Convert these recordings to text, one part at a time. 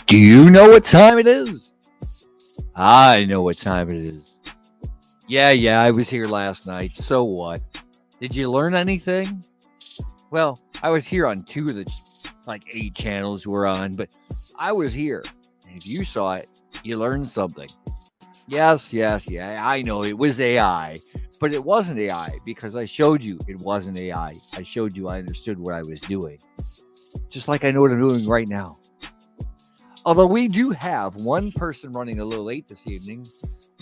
Do you know what time it is? I know what time it is. Yeah, I was here last night. So what? Did you learn anything? Well, I was here on two of the like 8 channels we're on, but I was here. And if you saw it, you learned something. Yes, yeah. I know it was AI, but it wasn't AI because I showed you it wasn't AI. I showed you I understood what I was doing, just like I know what I'm doing right now. Although we do have one person running a little late this evening,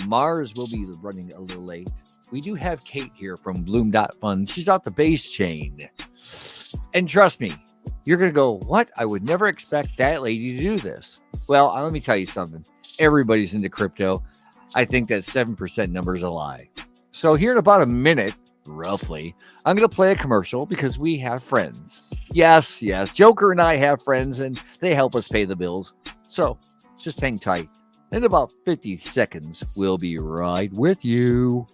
Mars will be running a little late. We do have Kate here from Bloom.Fun. She's out the base chain. And trust me, you're going to go, what? I would never expect that lady to do this. Well, let me tell you something. Everybody's into crypto. I think that 7% number is a lie. So here in about a minute, roughly, I'm going to play a commercial because we have friends. Yes. Joker and I have friends, and they help us pay the bills. So just hang tight. In about 50 seconds, we'll be right with you.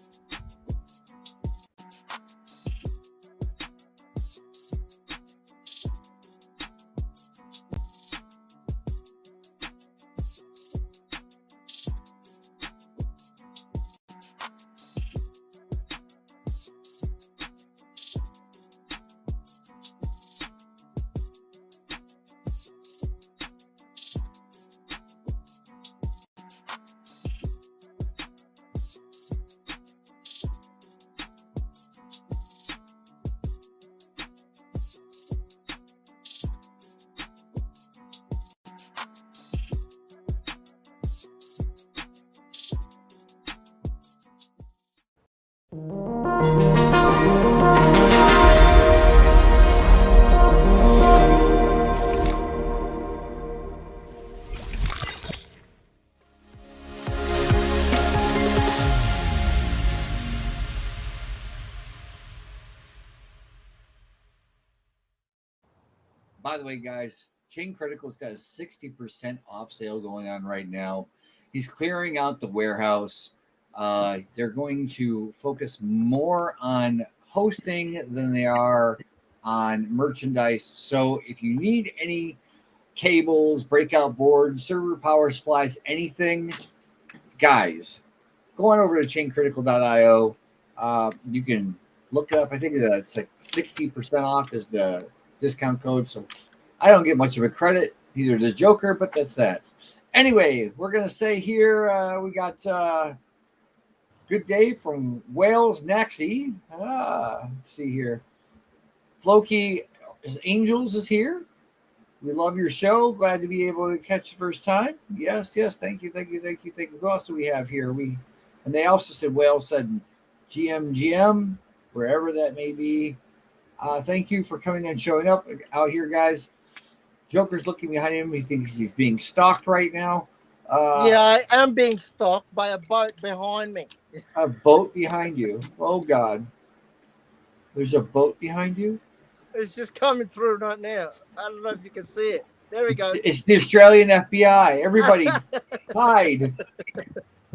By the way, guys, Chain Critical's got a 60% off sale going on right now. He's clearing out the warehouse. They're going to focus more on hosting than they are on merchandise. So if you need any cables, breakout boards, server power supplies, anything, guys, go on over to chaincritical.io. You can look it up. I think it's like 60% off is the discount code. So I don't get much of a credit, neither does Joker, but that's that. Anyway, we're going to say here we got good day from Wales Naxi. Let's see here. Floki Angels is here. We love your show. Glad to be able to catch the first time. Yes. Thank you. Who else do we have here? And they also said Wales said GM, wherever that may be. Thank you for coming and showing up out here, guys. Joker's looking behind him. He thinks he's being stalked right now. Yeah, I am being stalked by a boat behind me. A boat behind you? Oh, God. There's a boat behind you? It's just coming through right now. I don't know if you can see it. There we go. It's the Australian FBI. Everybody, hide.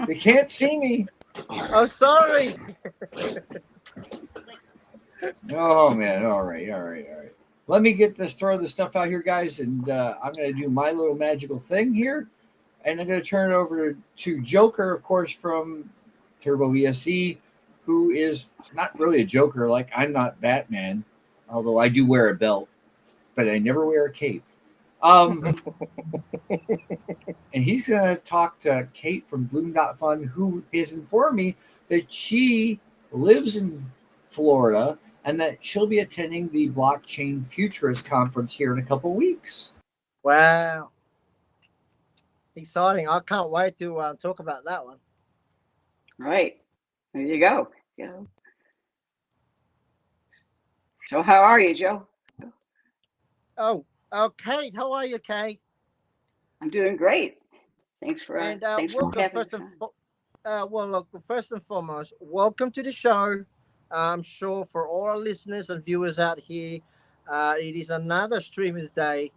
They can't see me. Oh, sorry. Oh, man. All right. Let me throw this stuff out here, guys, and I'm going to do my little magical thing here, and I'm going to turn it over to Joker, of course, from Turbo ESE, who is not really a Joker. Like, I'm not Batman, although I do wear a belt, but I never wear a cape. And he's going to talk to Kate from Bloom.Fun, who has informed me that she lives in Florida and that she'll be attending the Blockchain Futurist Conference here in a couple weeks. Wow. Exciting. I can't wait to talk about that one. Right. There you go. So how are you, Joe? Oh, Kate. How are you, Kate? I'm doing great. Thanks for welcome, having first and foremost, welcome to the show. I'm sure for all our listeners and viewers out here, it is another Streamers Day,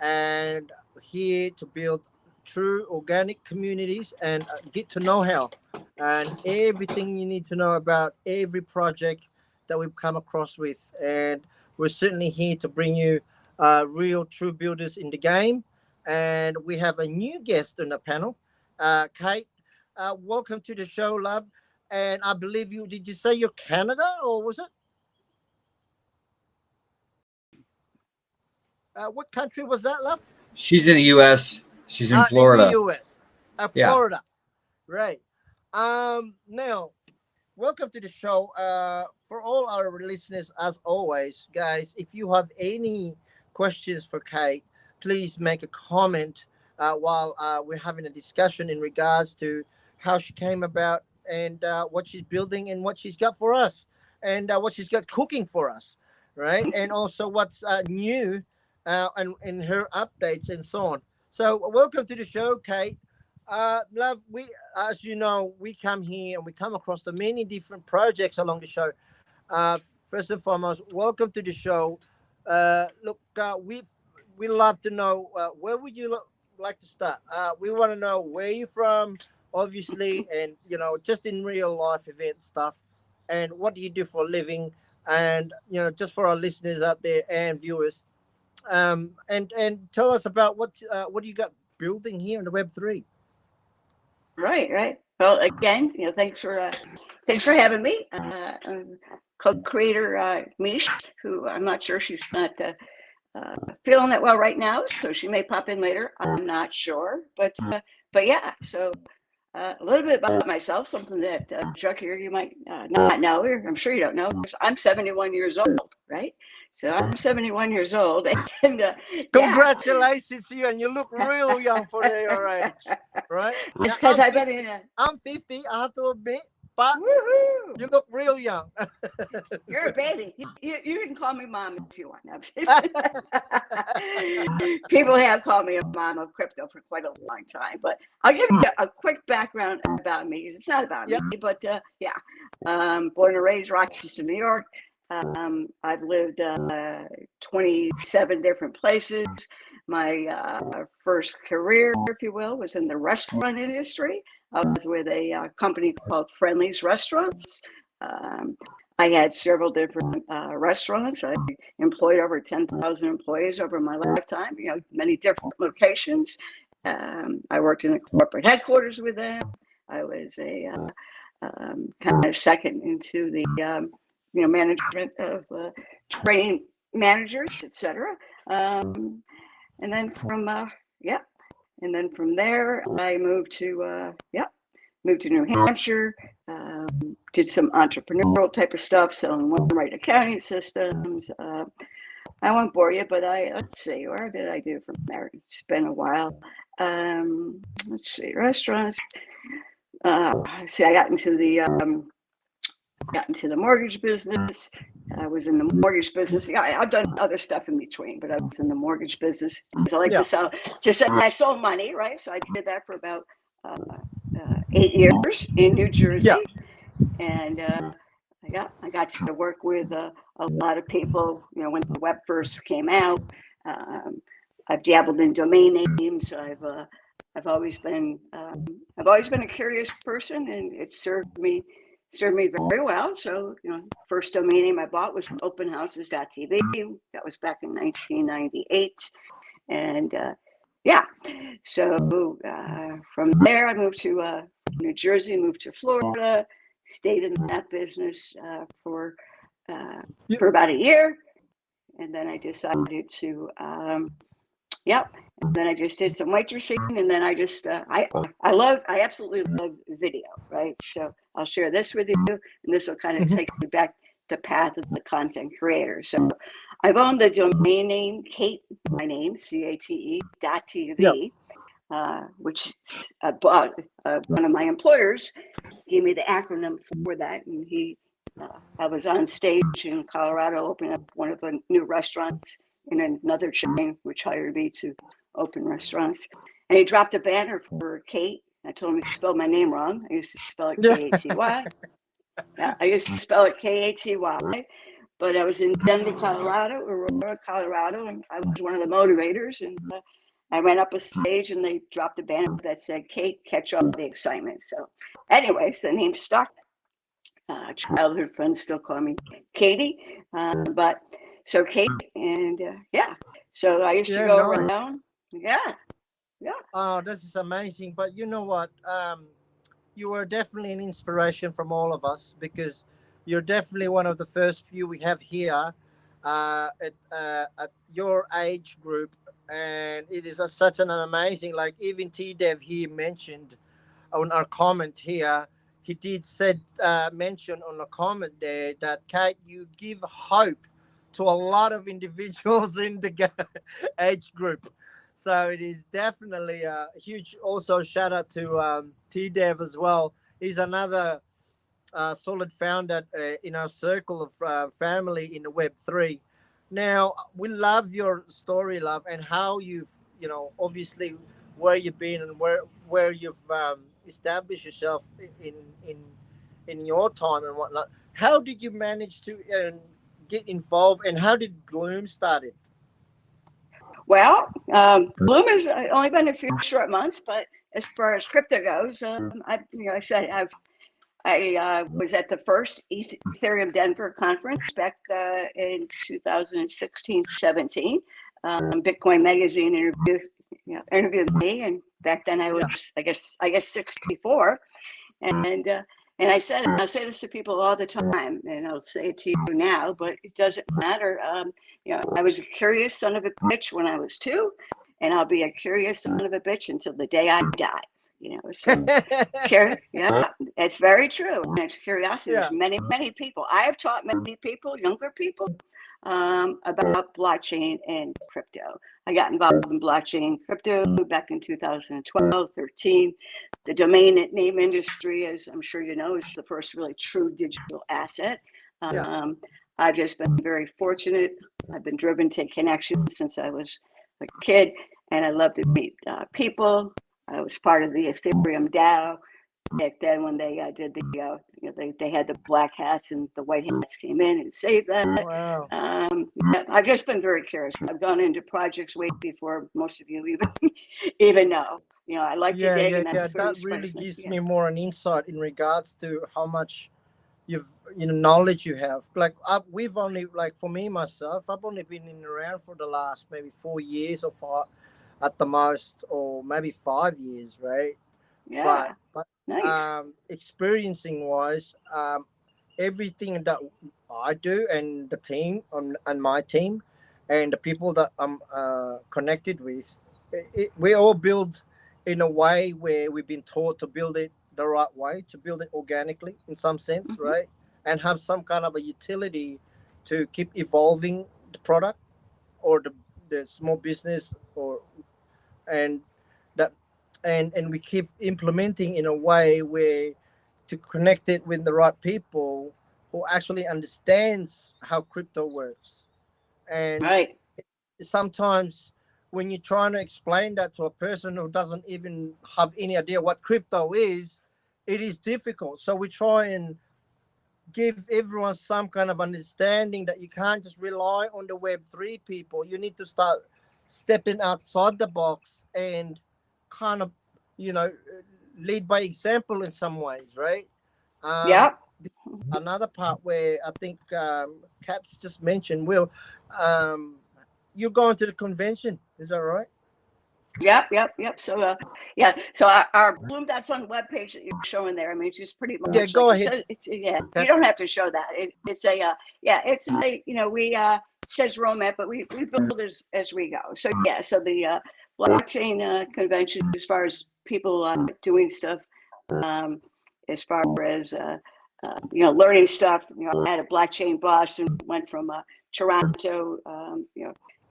and here to build true organic communities and get to know how and everything you need to know about every project that we've come across with. And we're certainly here to bring you real true builders in the game. and we have a new guest on the panel. Kate, welcome to the show, love. And I believe did you say you're Canada or was it? What country was that, love? She's in the U.S. She's in In the Florida. U.S. Yeah. Florida. Right. Now, welcome to the show. For all our listeners, as always, guys, if you have any questions for Kate, please make a comment while we're having a discussion in regards to how she came about and what she's building and what she's got for us and what she's got cooking for us, right? And also what's new and in her updates and so on. So, welcome to the show, Kate. Love, we, as you know, we come here and we come across the many different projects along the show. First and foremost, welcome to the show. Look, we love to know where would you like to start. We want to know where you're from, obviously, and just in real life event stuff, and what do you do for a living, and just for our listeners out there and viewers, and tell us about what do you got building here in the Web3. Right. Well, again, thanks for having me. Co-creator Mish, who I'm not sure, she's not feeling that well right now, so she may pop in later. I'm not sure, but yeah. So a little bit about myself, something that Chuck here you might not know, or I'm sure you don't know. I'm 71 years old, right? So I'm 71 years old, and Congratulations to you, and you look real young for your age, right? It's because I've been in I'm 50, I have to admit, but woohoo! You look real young. You're a baby. You can call me mom if you want. People have called me a mom of crypto for quite a long time, but I'll give you a quick background about me. It's not about me, but born and raised Rochester, New York. I've lived 27 different places. My first career, if you will, was in the restaurant industry. I was with a company called Friendly's Restaurants. I had several different restaurants. I employed over 10,000 employees over my lifetime, many different locations. I worked in the corporate headquarters with them. I was a kind of second into the management of training managers, etc. And then from there, I moved to New Hampshire. Did some entrepreneurial type of stuff, selling one-rate accounting systems. I won't bore you, but let's see, where did I do from there? It's been a while. Let's see, restaurants. I got into the mortgage business. I was in the mortgage business. I've done other stuff in between, but I was in the mortgage business because I like to sell. I sold money, right? So I did that for about 8 years in New Jersey, and I got to work with a lot of people. When the web first came out, I've dabbled in domain names. I've always been a curious person, and it served me very well. So, first domain name I bought was openhouses.tv. That was back in 1998. And so from there, I moved to New Jersey, moved to Florida, stayed in that business for about a year. And then I decided to, and then I just did some waitressing, and then I just, I absolutely love video, right? So I'll share this with you, and this will kind of take you back the path of the content creator. So I've owned the domain name Kate, my name, CATE.TV, which one of my employers gave me the acronym for that, and I was on stage in Colorado opening up one of the new restaurants in another chain, which hired me to open restaurants. And he dropped a banner for Kate. I told him he spelled my name wrong. I used to spell it K-A-T-Y. I used to spell it K-A-T-Y. But I was in Denver, Colorado, Aurora, Colorado, and I was one of the motivators. And I went up a stage, and they dropped a banner that said, Kate, catch all the excitement. So anyways, the name stuck. Childhood friends still call me Katie. So Kate, and so I used to go around. Oh, this is amazing. But you know what? You were definitely an inspiration from all of us because you're definitely one of the first few we have here at your age group. And it is such an amazing, like even T Dev here mentioned on our comment here, he did said mention on a comment there that Kate, you give hope to a lot of individuals in the age group. So it is definitely a huge. Also, shout out to T Dev as well. He's another solid founder in our circle of family in the Web three. Now we love your story, love, and how you've obviously where you've been and where you've established yourself in in your time and whatnot. How did you manage to get involved, and how did Bloom started? Well, Bloom has only been a few short months, but as far as crypto goes, I said I was at the first Ethereum Denver conference back in 2016, 17. Bitcoin Magazine interviewed me, and back then I was, I guess 64, and I said, and I'll say this to people all the time, and I'll say it to you now, but it doesn't matter. I was a curious son of a bitch when I was 2, and I'll be a curious son of a bitch until the day I die. So yeah, it's very true. And it's curiosity. Yeah. There's many people. I have taught many people, younger people, about blockchain and crypto. I got involved in blockchain and crypto back in 2012, 13. The domain name industry, as I'm sure you know, is the first really true digital asset. Yeah. I've just been very fortunate. I've been driven to connections since I was a kid, and I love to meet people. I was part of the Ethereum DAO back then when they did they had the black hats and the white hats came in and saved that. Wow. Yeah, I've just been very curious. I've gone into projects way before most of you even know. I like to Yeah, dig, yeah, and yeah. that's what That really inspires me. gives Yeah. me more an insight in regards to how much you've knowledge you have. Like we've only like for me myself, I've only been in around for the last maybe 4 years or 5 at the most, or maybe 5 years, right? Yeah. But Nice. experiencing wise, everything that I do and the team and my team and the people that I'm connected with, we all build in a way where we've been taught to build it the right way, to build it organically in some sense, Hmm. right? And have some kind of a utility to keep evolving the product or the small business or and that and we keep implementing in a way where to connect it with the right people who actually understands how crypto works. And Right. sometimes when you're trying to explain that to a person who doesn't even have any idea what crypto is, it is difficult. So we try and give everyone some kind of understanding that you can't just rely on the Web3 people. You need to start stepping outside the box and kind of, you know, lead by example in some ways, right? Um, Yep. Another part where I think Kat's just mentioned, Will, um, you're going to the convention. Is that right? Yep. So, yeah. So our Bloom.Fun webpage that you're showing there, I mean, it's just pretty Yeah, much go like it ahead, says. It's yeah. You Kat. don't have to show that. It's a yeah. It's a we it says Romat, but we build as we go. So yeah. So the blockchain convention, as far as people doing stuff, um, as far as learning stuff. I had a blockchain boss who went from Toronto,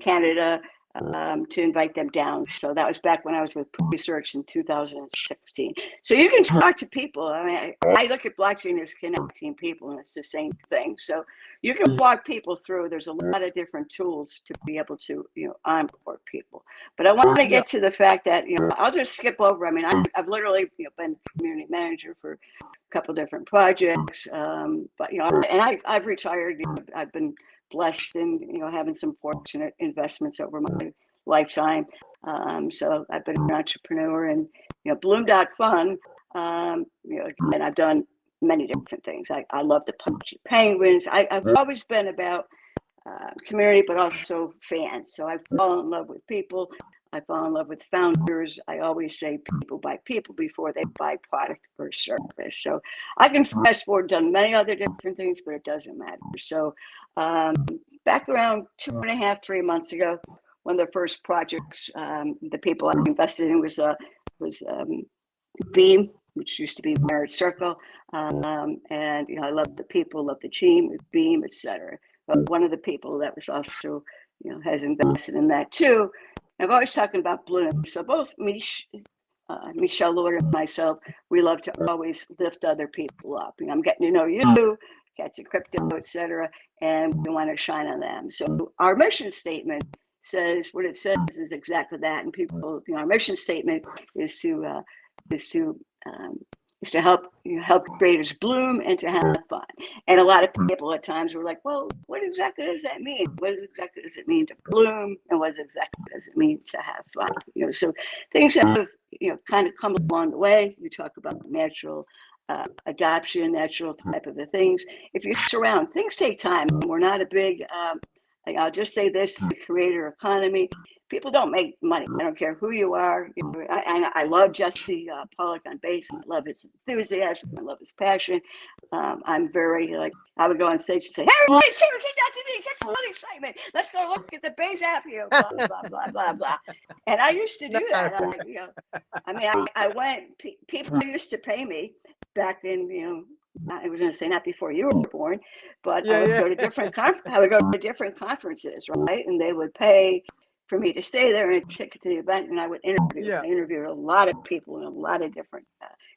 Canada, to invite them down. So that was back when I was with research in 2016. So you can talk to people. I mean, I look at blockchain as connecting people, and it's the same thing. So you can walk people through. There's a lot of different tools to be able to, onboard people. But I want to Yeah, get to the fact that, I'll just skip over. I mean, I've literally, been community manager for a couple different projects. But, I've retired. I've been blessed in having some fortunate investments over my lifetime. So I've been an entrepreneur, and Bloom.Fun. And I've done many different things. I love the punchy penguins. I've always been about community, but also fans. So I fall in love with people. I fall in love with founders. I always say people buy people before they buy product or service. So I can fast forward, done many other different things, but it doesn't matter. So back around 2.5, 3 months ago, one of the first projects, the people I invested in was Beam, which used to be Merit Circle. And, I love the people, love the team, Beam, etc. But one of the people that was also, has invested in that too. I've always talking about Bloom. So both Michelle Lord and myself, we love to always lift other people up. I'm getting to know you, Cats of Crypto, etc., and we want to shine on them. So our mission statement says what it says is exactly that. And people, our mission statement is to help creators bloom and to have fun. And a lot of people at times were like, well, what exactly does that mean? What exactly does it mean to bloom? And what exactly does it mean to have fun? So things have, kind of come along the way. You talk about natural adoption, natural type of the things. If you surround, things take time. We're not a big, I'll just say this, the creator economy. People don't make money. I don't care who you are. I love Jesse Pollock on bass. I love his enthusiasm. I love his passion. I'm very I would go on stage and say, "Hey, everybody's here, kick that to me, get some other excitement. Let's go look at the bass app here." Blah blah blah blah blah. And I used to do that. I went. People used to pay me back in I was going to say not before you were born, but I would go to different conferences, right? And they would pay for me to stay there and take it to the event, and I would interview. I interviewed a lot of people in a lot of different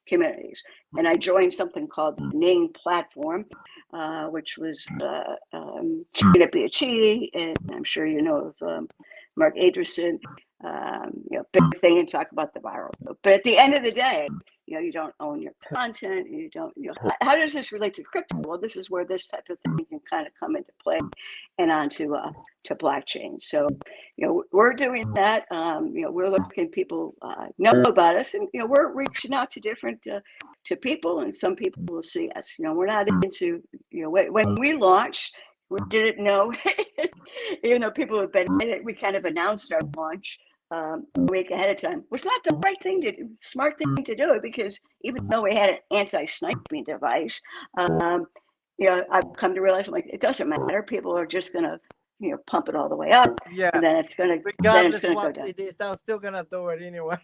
communities, and I joined something called the Ning Platform, which was Cheetah Be a Cheaty, and I'm sure you know of Mark Adreson. Big thing and talk about the viral. But at the end of the day, you don't own your content. You don't. How does this relate to crypto? Well, this is where this type of thing can kind of come into play, and onto to blockchain. So, we're doing that. We're looking people know about us, and we're reaching out to different to people, and some people will see us. We're not into when we launched, we didn't know, even though people have been in it. We kind of announced our launch a week ahead of time. Was not the right thing to do, smart thing to do it, because even though we had an anti-sniping device, I've come to realize it doesn't matter. People are just gonna pump it all the way up, and then it's gonna go down. It is, they're still gonna do it anyway.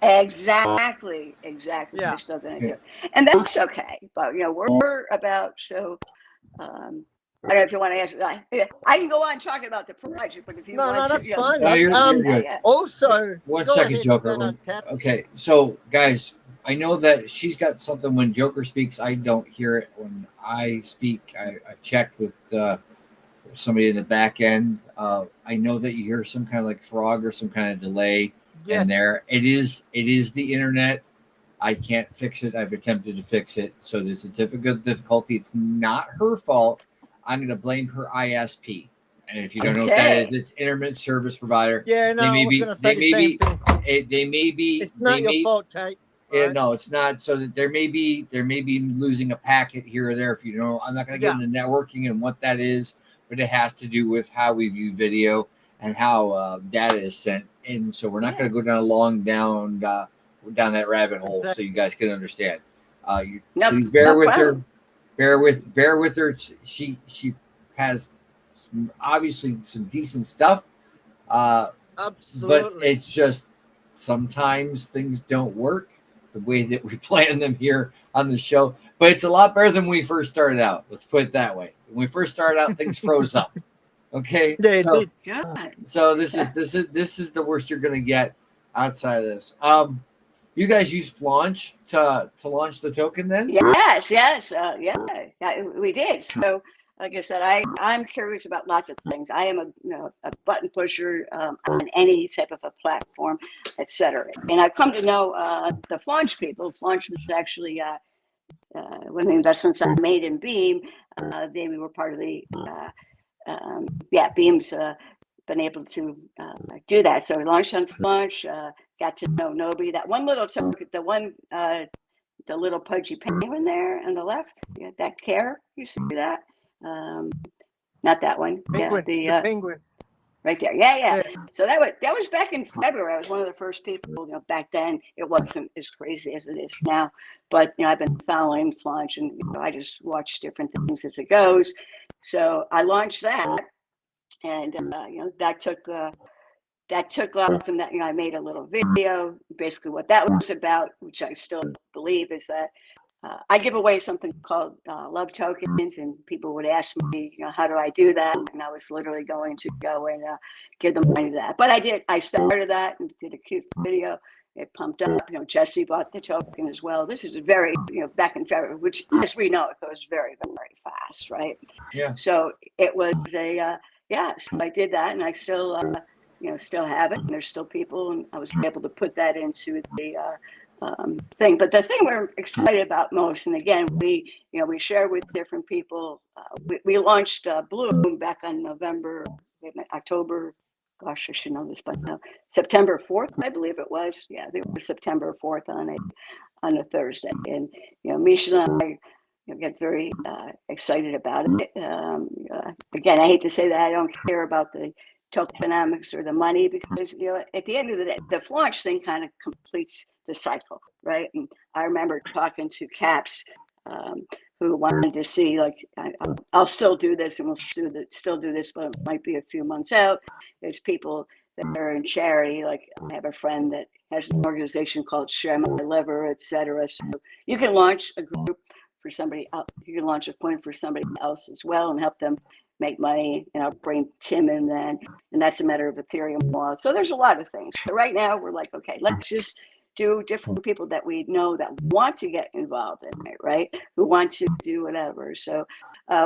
Exactly. They're still gonna do it, and that's okay. But we're about so. I don't know if you want to answer that. I can go on talking about the project, but if you want to, that's fine. No, you're good. Also, one second, Joker. Okay, so guys, I know that she's got something when Joker speaks. I don't hear it when I speak. I've checked with somebody in the back end. I know that you hear some kind of like frog or some kind of delay in there. It is the internet. I can't fix it. I've attempted to fix it. So there's a difficulty. It's not her fault. I'm going to blame her ISP. And if you don't know what that is, it's Internet Service Provider. Yeah, no, they may be. It's not your fault, Kate. Right? No, it's not. So that there may be losing a packet here or there. If you know, I'm not going to get into networking and what that is, but it has to do with how we view video and how data is sent. And so we're not going to go down down that rabbit hole, so you guys can understand. Please bear with her. Bear with her. She has obviously some decent stuff. Absolutely. But it's just sometimes things don't work the way that we plan them here on the show. But it's a lot better than when we first started out. Let's put it that way. When we first started out, things froze up. Okay. So this is the worst you're gonna get outside of this. You guys used Launch to launch the token then? Yes. We did. So, like I said, I'm curious about lots of things. I am a button pusher on any type of a platform, etc. And I've come to know the Flaunch people. Flaunch was actually one of the investments I made in Beam. They were part of the Beam's been able to do that. So we launched on Flaunch. Got to know Nobi. That one little token, the little pudgy penguin there on the left. Yeah, that care. You see that? Not that one. Penguin, The penguin. right there. Yeah. So that was back in February. I was one of the first people. Back then it wasn't as crazy as it is now. But I've been following Flaunch, and I just watch different things as it goes. So I launched that, and that took off, and that I made a little video. Basically, what that was about, which I still believe, is that I give away something called love tokens, and people would ask me, how do I do that? And I was literally going to go and give them money to that. But I did. I started that and did a cute video. It pumped up. Jesse bought the token as well. This is very, back in February, which, as we know, it goes very, very fast, right? Yeah. So it was so I did that, and I still, still have it. And there's still people, and I was able to put that into the thing. But the thing we're excited about most, and again, we share with different people. We launched Bloom back on October. Gosh, I should know this by now. September 4th, I believe it was. Yeah, I think it was September 4th on a Thursday. And Misha and I get very excited about it. Again, I hate to say that I don't care about the tokenomics or the money, because at the end of the day, the Flaunch thing kind of completes the cycle, right? And I remember talking to Caps, who wanted to see, like, I'll still do this, and we'll still do this, but it might be a few months out. There's people that are in charity. Like, I have a friend that has an organization called Share My Liver, etc. So you can launch a group for somebody else. You can launch a point for somebody else as well and help them make money. And I'll bring Tim in then, and that's a matter of Ethereum wallet. So there's a lot of things. But right now we're like, okay, let's just do different people that we know that want to get involved in it, right? Who want to do whatever. So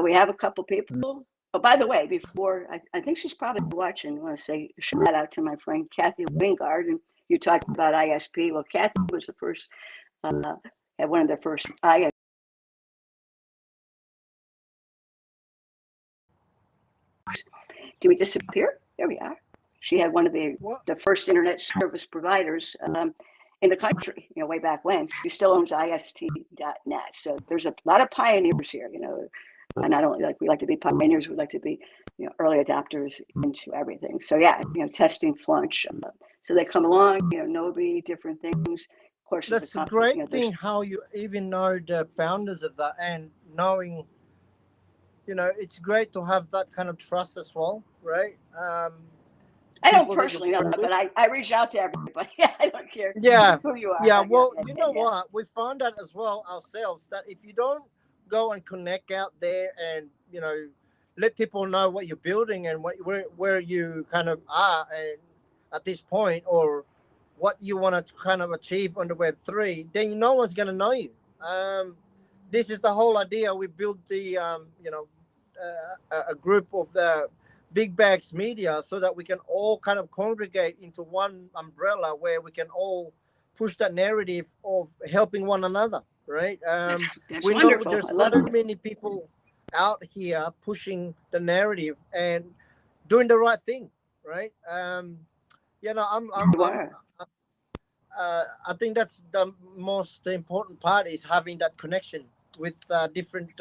we have a couple people. Oh, by the way, before, I think she's probably watching. I want to say a shout out to my friend Kathy Wingard. And you talked about ISP. Well, Kathy was the first, had one of the first ISP. Did we disappear? There we are. She had one of the first internet service providers in the country, way back when. She still owns ist.net. So there's a lot of pioneers here, and I don't we like to be pioneers. We like to be, early adopters into everything. So yeah, testing Flaunch. So they come along, Nobi, different things. Of course, that's a great thing how you even know the founders of that, and knowing, it's great to have that kind of trust as well, right? I don't personally know, but I reach out to everybody. I don't care who you are. Yeah, well, you know what? We found that as well ourselves, that if you don't go and connect out there and, let people know what you're building and where you kind of are and at this point, or what you want to kind of achieve on the Web3, then no one's going to know you. This is the whole idea. We built the, a group of the Big Bags Media, so that we can all kind of congregate into one umbrella where we can all push that narrative of helping one another, right? That's we wonderful. know there's so many people out here pushing the narrative and doing the right thing, right? I think that's the most important part, is having that connection with different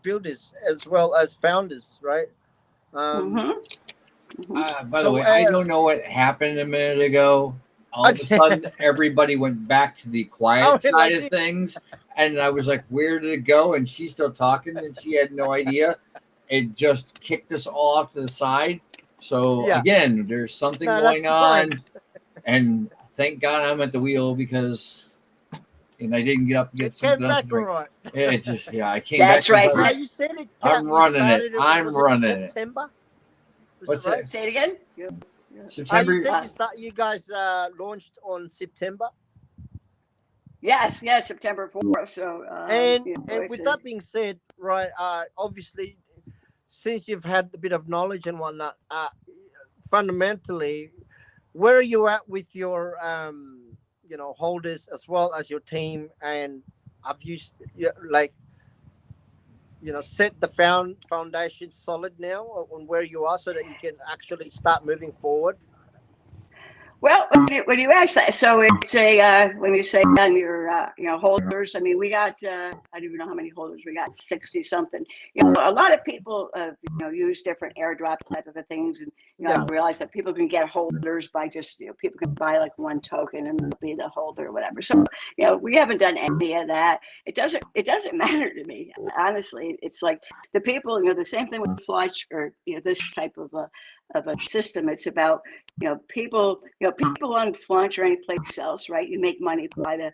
builders as well as founders, right? By the way, I don't know what happened a minute ago. All of a sudden, everybody went back to the quiet side of things. And I was like, where did it go? And she's still talking, and she had no idea. It just kicked us all off to the side. So, again, there's something going on. And thank God I'm at the wheel, because I didn't get up and get something else to drink. Right. I came back. That's right. You said it, I'm running it. I'm running it. September? What's that? Say it again. September. You guys launched on September. Yes, September 4th. So, and with that being said, right, obviously, since you've had a bit of knowledge and whatnot, fundamentally, where are you at with your, holders as well as your team? And have you, set the foundation solid now on where you are, so that you can actually start moving forward? Well, when you ask that, so it's a when you say on your holders. I mean, we got I don't even know how many holders we got, 60 something. A lot of people use different airdrop type of things, and I realize that people can get holders by just people can buy like one token and they'll be the holder or whatever. So we haven't done any of that. It doesn't matter to me, honestly. It's like the people, the same thing with Flaunch or this type of a system. It's about people on Flaunch or any place else, right? You make money by the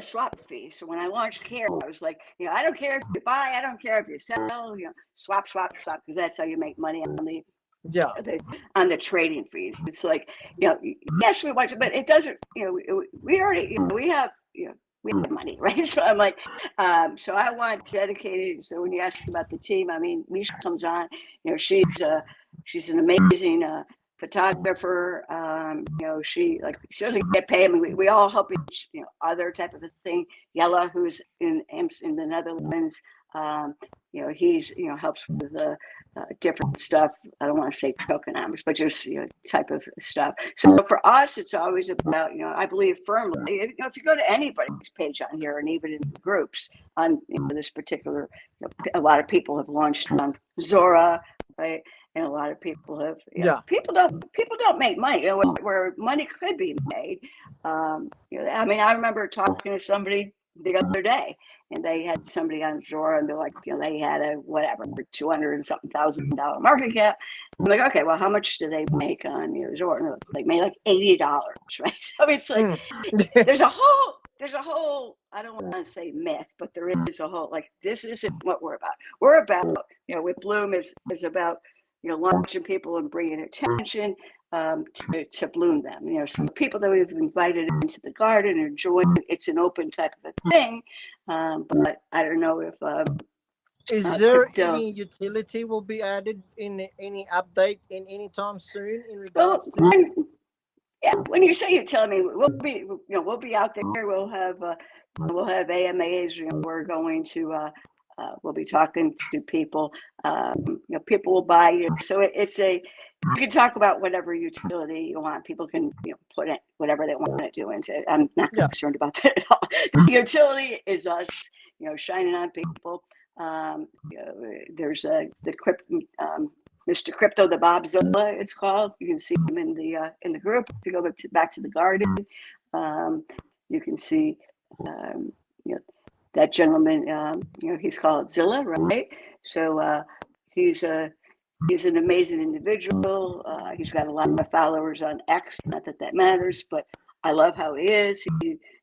swap fee. So when I launched Care, I was like, I don't care if you buy, I don't care if you sell, swap, because that's how you make money on the trading fees. It's like, yes, we want to, but it doesn't, we already, we have money, right? So I'm like, so I want dedicated. So when you ask about the team, I mean, Misha comes on, she's an amazing photographer. She doesn't get paid. I mean, we all help each other type of a thing. Yella, who's in the Netherlands, he's helps with the different stuff. I don't want to say tokenomics, but just type of stuff. So for us, it's always about I believe firmly. If you go to anybody's page on here, and even in the groups on this particular, a lot of people have launched on Zora, right? And a lot of people have, people don't make money where money could be made. I mean, I remember talking to somebody the other day, and they had somebody on Zora, and they're like, they had a whatever $200 and something thousand market cap. I'm like, okay, well, how much do they make on Zora? And they made like $80, right? So it's like there's a whole I don't want to say myth, but there is a whole this isn't what we're about. We're about with Bloom is about launching people and bringing attention to bloom them. Some people that we've invited into the garden and joined. It's an open type of a thing, but I don't know if is there any utility will be added in any update in any time soon in regards to? When you say utility, we'll be out there. We'll have AMAs. We're going to. We'll be talking to people. People will buy. So it's you can talk about whatever utility you want. People can put in whatever they want to do into it. I'm not concerned about that at all. The utility is us, shining on people. There's the Mr. Crypto, the Bobzilla, it's called. You can see him in the group. If you go back to the garden, you can see that gentleman. He's called Zilla, right? So he's an amazing individual. He's got a lot of followers on X. Not that matters, but I love how he is.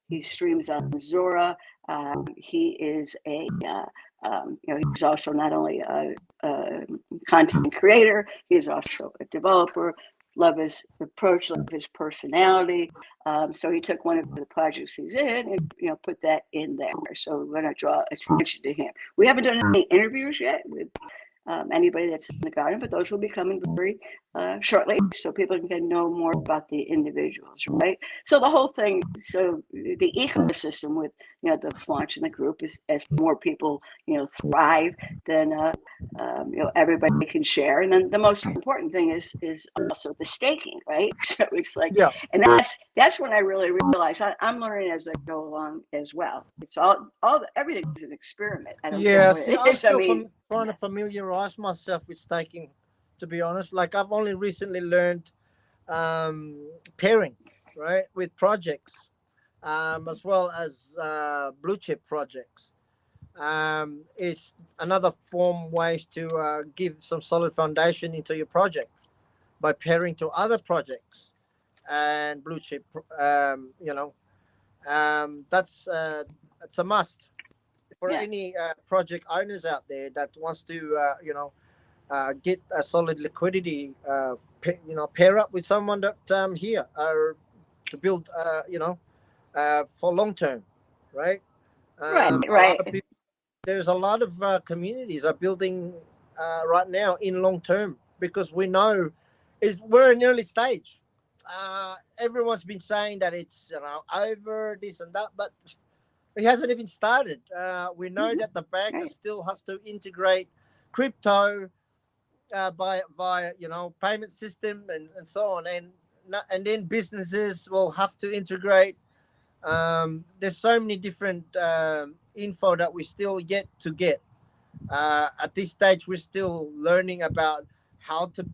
He streams on Zora. He is a he's also not only a content creator, he's also a developer. Love his approach, love his personality. So he took one of the projects he's in and put that in there. So we're going to draw attention to him. We haven't done any interviews yet with anybody that's in the garden, but those will be coming very shortly, so people can know more about the individuals, right? So the whole thing, so the ecosystem with the launch in the group is as more people thrive, then everybody can share, and then the most important thing is also the staking, right? So it's like, and that's when I really realize I'm learning as I go along as well. It's everything is an experiment. I don't know what it is. Trying to familiarize myself with staking, to be honest. Like I've only recently learned pairing, right, with projects, as well as blue chip projects. Is another ways to give some solid foundation into your project by pairing to other projects and blue chip. That's a must for any project owners out there that wants to get a solid liquidity, pair up with someone that here are to build for long term, right? Right. There's a lot of communities are building right now in long term, because we know we're in early stage. Everyone's been saying that it's over this and that, but it hasn't even started. We know that the bank still has to integrate crypto via payment system and so on, and and then businesses will have to integrate. There's so many different info that we still yet to get. At this stage, we're still learning about how to,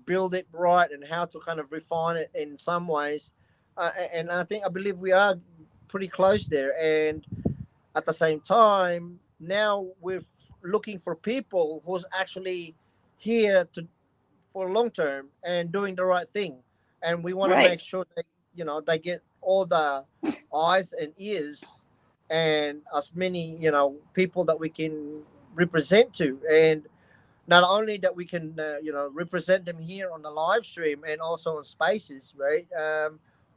build it right and how to kind of refine it in some ways. And I believe we are pretty close there. And at the same time, now we're looking for people who's actually here to for long term and doing the right thing. And we want to Right. make sure that they get all the eyes and ears and as many people that we can represent to. And not only that we can represent them here on the live stream and also on spaces, right?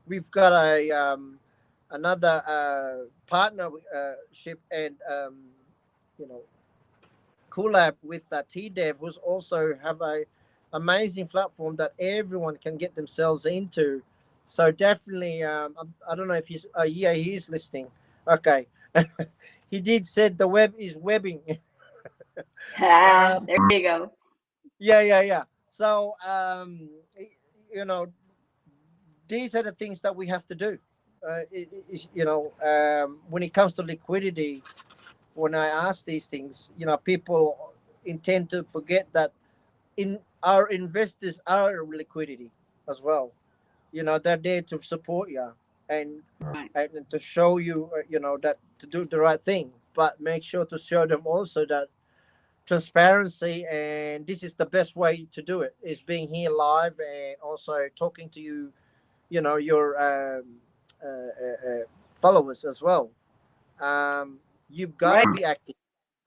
We've got a another partnership and you know collab with TDev, who's also have a amazing platform that everyone can get themselves into. So definitely, I don't know if he's yeah, he's listening. Okay. He did said the web is webbing. There you go. Yeah. So you know these are the things that we have to do. When it comes to liquidity, when I ask these things, people intend to forget that in our investors are liquidity as well. They're there to support you and Right. and to show you, that to do the right thing. But make sure to show them also that transparency, and this is the best way to do it is being here live and also talking to you, your followers as well. You've got Right. to be active.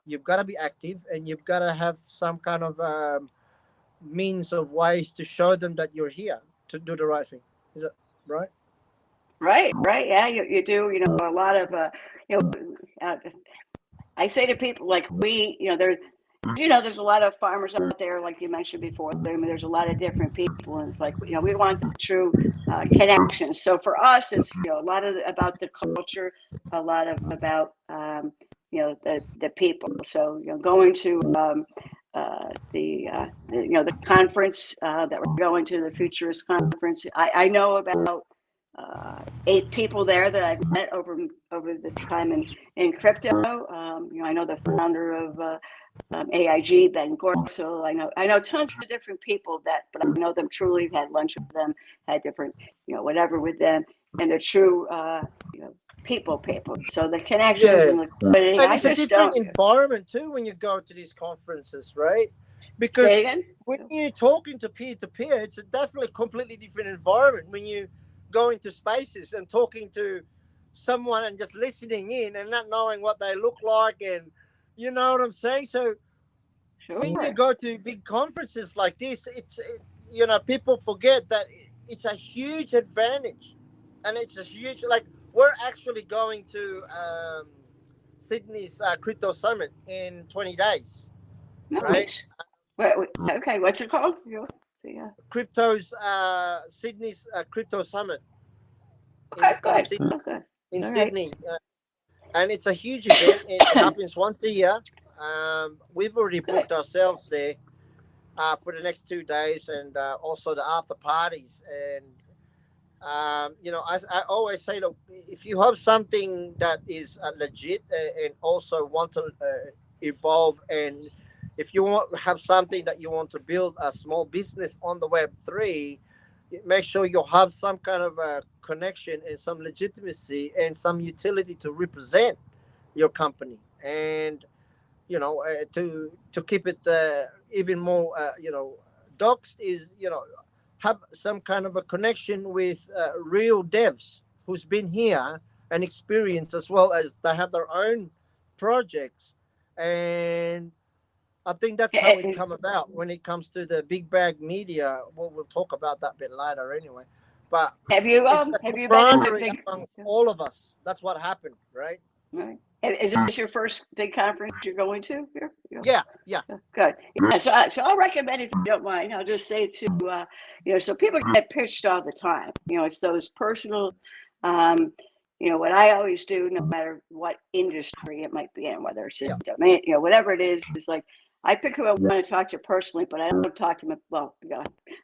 You've got to be active, and you've got to have some kind of means of ways to show them that you're here to do the right thing. Is that right? Right. Yeah, you do. A lot of I say to people like there's a lot of farmers out there, like you mentioned before. I mean, there's a lot of different people, and it's like we want the true connections. So for us, it's a lot about the culture, a lot of about the people. So going to the conference that we're going to, the Futurist conference. I know about 8 people there that I've met over the time in crypto. I know the founder of AIG, Ben Gorso. I know tons of different people but I know them truly. Had lunch with them, had different whatever with them, and they're true people. So the connections Yeah, and liquidity, and I it's a just different don't. environment too when you go to these conferences, right? Say Because it again. when you're talking to peer, it's a definitely completely different environment when you go into spaces and talking to someone and just listening in and not knowing what they look like, and you know what I'm saying. So when you Sure. go to big conferences like this, people forget that it's a huge advantage, and it's a huge, like, we're actually going to Sydney's crypto summit in 20 days, right? Nice. Okay, what's it called? Yeah. Crypto's Sydney's crypto summit Okay, in good. Sydney, Okay. in All right. Sydney. And it's a huge event. It happens once a year. We've already Good. booked ourselves there for the next 2 days, and also the after parties. And I always say, look, if you have something that is legit and also want to evolve, and if you want have something that you want to build a small business on the Web3, make sure you have some kind of a connection and some legitimacy and some utility to represent your company, and to keep it even more doxed is have some kind of a connection with real devs who's been here and experienced, as well as they have their own projects. And I think that's how it come about when it comes to the big bag media. Well, we'll talk about that a bit later anyway, but Have you it's a have you been in a camaraderie big? among all of us. That's what happened, right? Right. Is this your first big conference you're going to here? Yeah. Good. Yeah. So I'll recommend, if you don't mind, I'll just say to so people get pitched all the time. It's those personal. What I always do, no matter what industry it might be in, whether it's in domain, whatever it is like I pick who I want to talk to personally, but I don't talk to them. Well,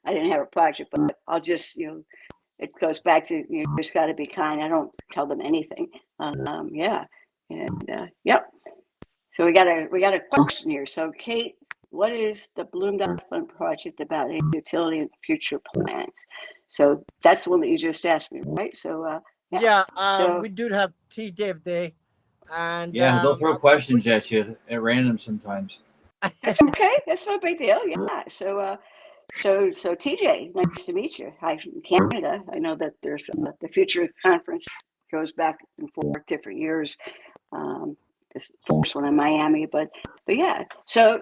I didn't have a project, but I'll just, it goes back to, you just got to be kind. I don't tell them anything. Yeah. And yep. So we got a question here. So Kate, what is the Bloom.Fun project about, in utility and future plans? So that's the one that you just asked me, right? So Yeah, So we do have T Dev there, and Yeah, they'll throw questions we, at you at random sometimes. that's okay. That's no big deal. Yeah. So TJ, nice to meet you. Hi from Canada. I know that there's the Future Conference goes back and forth different years. This first one in Miami, but yeah. So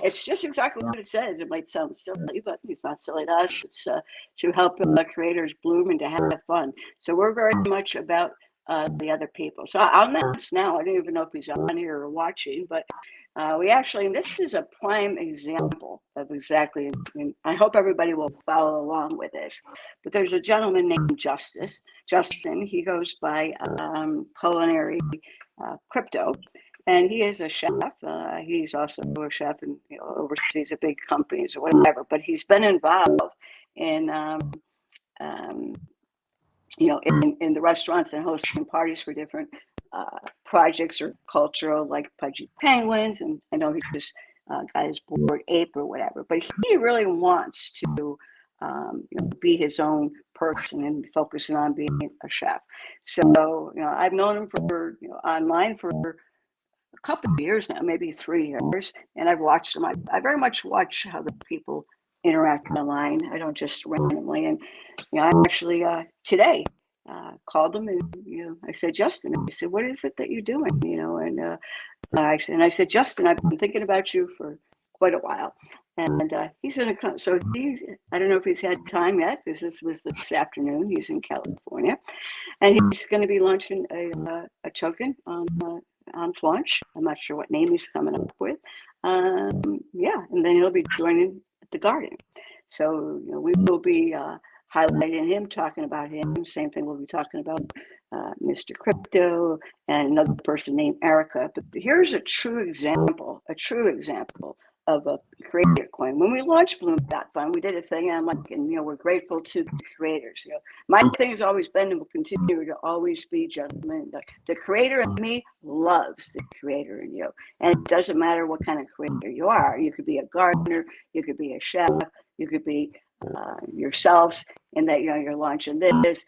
it's just exactly what it says. It might sound silly, but it's not silly to us. It's to help creators bloom and to have fun. So we're very much about the other people. So I'll announce now. I don't even know if he's on here or watching, but we actually, and this is a prime example of exactly, and I hope everybody will follow along with this, but there's a gentleman named Justin. He goes by Culinary Crypto, and he is a chef. He's also a chef and oversees a big companies or whatever, but he's been involved in, in the restaurants and hosting parties for different projects or cultural, like Pudgy Penguins, and I know he just got his Bored Ape or whatever. But he really wants to be his own person and focusing on being a chef. So I've known him for online for a couple of years now, maybe 3 years, and I've watched him. I very much watch how the people interact online. I don't just randomly. And I actually today called him, and I said, Justin, he said, what is it that you're doing? I said, Justin, I've been thinking about you for quite a while, and he's going to come. So I don't know if he's had time yet, because this was this afternoon. He's in California, and he's going to be launching a token on Flaunch. I'm not sure what name he's coming up with. Yeah, and then he'll be joining the garden. So we will be highlighting him, talking about him. Same thing, we'll be talking about Mr. Crypto and another person named Erica. But here's a true example of a creator coin. When we launched Bloom.Fun, we did a thing, and I'm like, and we're grateful to the creators. My thing has always been and will continue to always be, gentlemen, the creator in me loves the creator in you. And it doesn't matter what kind of creator you are. You could be a gardener, you could be a chef, you could be yourselves, in that you're launching this.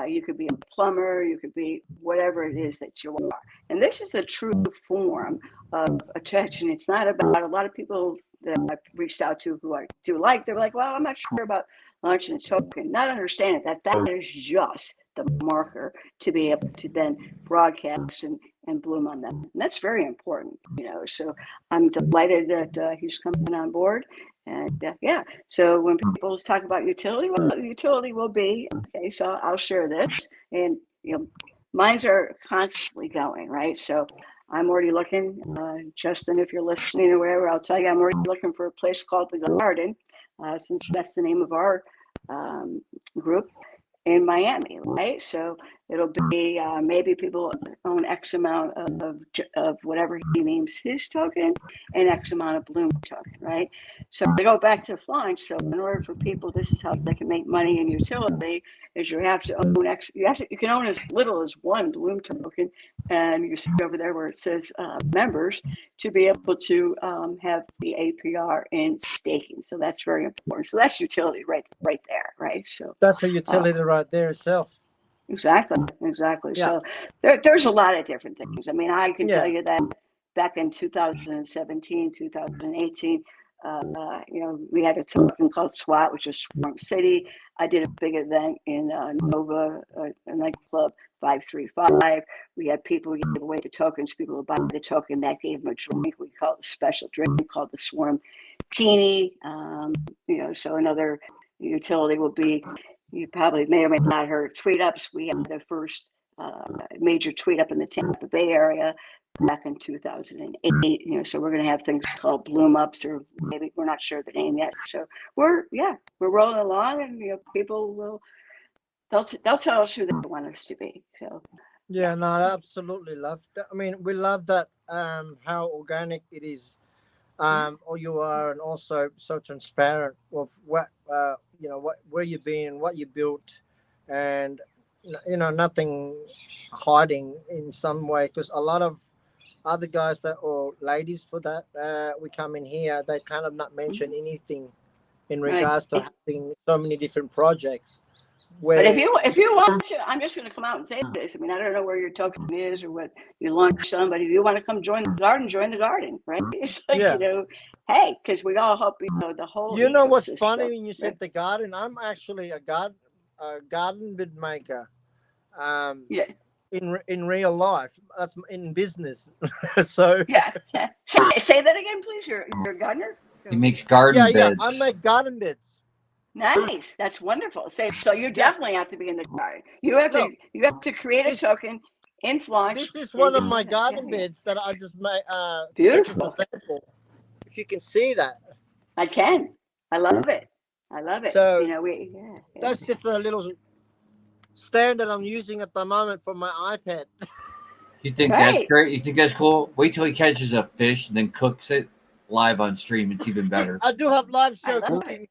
You could be a plumber, you could be whatever it is that you are. And this is a true form of attention. It's not about, a lot of people that I've reached out to who I do like, they're like, well, I'm not sure about launching a token. Not understanding that is just the marker to be able to then broadcast and bloom on them. And that's very important, So I'm delighted that he's coming on board. And yeah, so when people talk about utility, well, the utility will be, okay, so I'll share this. And, mines are constantly going, right? So I'm already looking, Justin, if you're listening or wherever, I'll tell you, I'm already looking for a place called The Garden, since that's the name of our group in Miami, right? So it'll be maybe people own X amount of whatever he names his token and X amount of Bloom token, right? So to go back to Flaunch, so in order for people, this is how they can make money in utility, is you have to own you can own as little as one Bloom token, and you see over there where it says members, to be able to have the APR in staking. So that's very important. So that's utility right there, right? So that's a utility right there itself. Exactly. Yeah. So there's a lot of different things. I mean, I can tell you that back in 2017, 2018, we had a token called SWAT, which is Swarm City. I did a big event in Nova, a nightclub, 535. We had people give away the tokens. People would buy the token. That gave them a drink. We call it a special drink called the Swarm Teeny. So another utility will be, you probably may or may not heard, tweet ups. We had the first major tweet up in the Tampa Bay area back in 2008. So we're going to have things called bloom ups, or maybe we're not sure the name yet. So we're rolling along, and people will, they'll tell us who they want us to be. So yeah, no, I absolutely love that. I mean, we love that how organic it is. or you are, and also so transparent of what what where you've been, what you built, and nothing hiding in some way. Because a lot of other guys that or ladies for that we come in here, they kind of not mention anything in Right. regards to having so many different projects. But if you want to, I'm just going to come out and say this. I mean, I don't know where your token is or what you launched on, but if you want to come join the garden, right? It's like, Yeah. Hey, because we all help, the whole You know what's ecosystem, funny when you said right? the garden? I'm actually a garden bed maker. Yeah. In real life, that's in business. So Yeah. Say that again, please. You're a gardener? He makes garden yeah, beds. I make garden beds. Nice. That's wonderful. So you Yeah. definitely have to be in the garden. You have to create a token, influence. This is one of my garden beds that I just made. Beautiful. Just a sample. If you can see that. I can. I love it. I love it. So Yeah. that's just a little stand that I'm using at the moment for my iPad. You think that's great? You think that's cool? Wait till he catches a fish and then cooks it live on stream. It's even better. I do have live show cooking.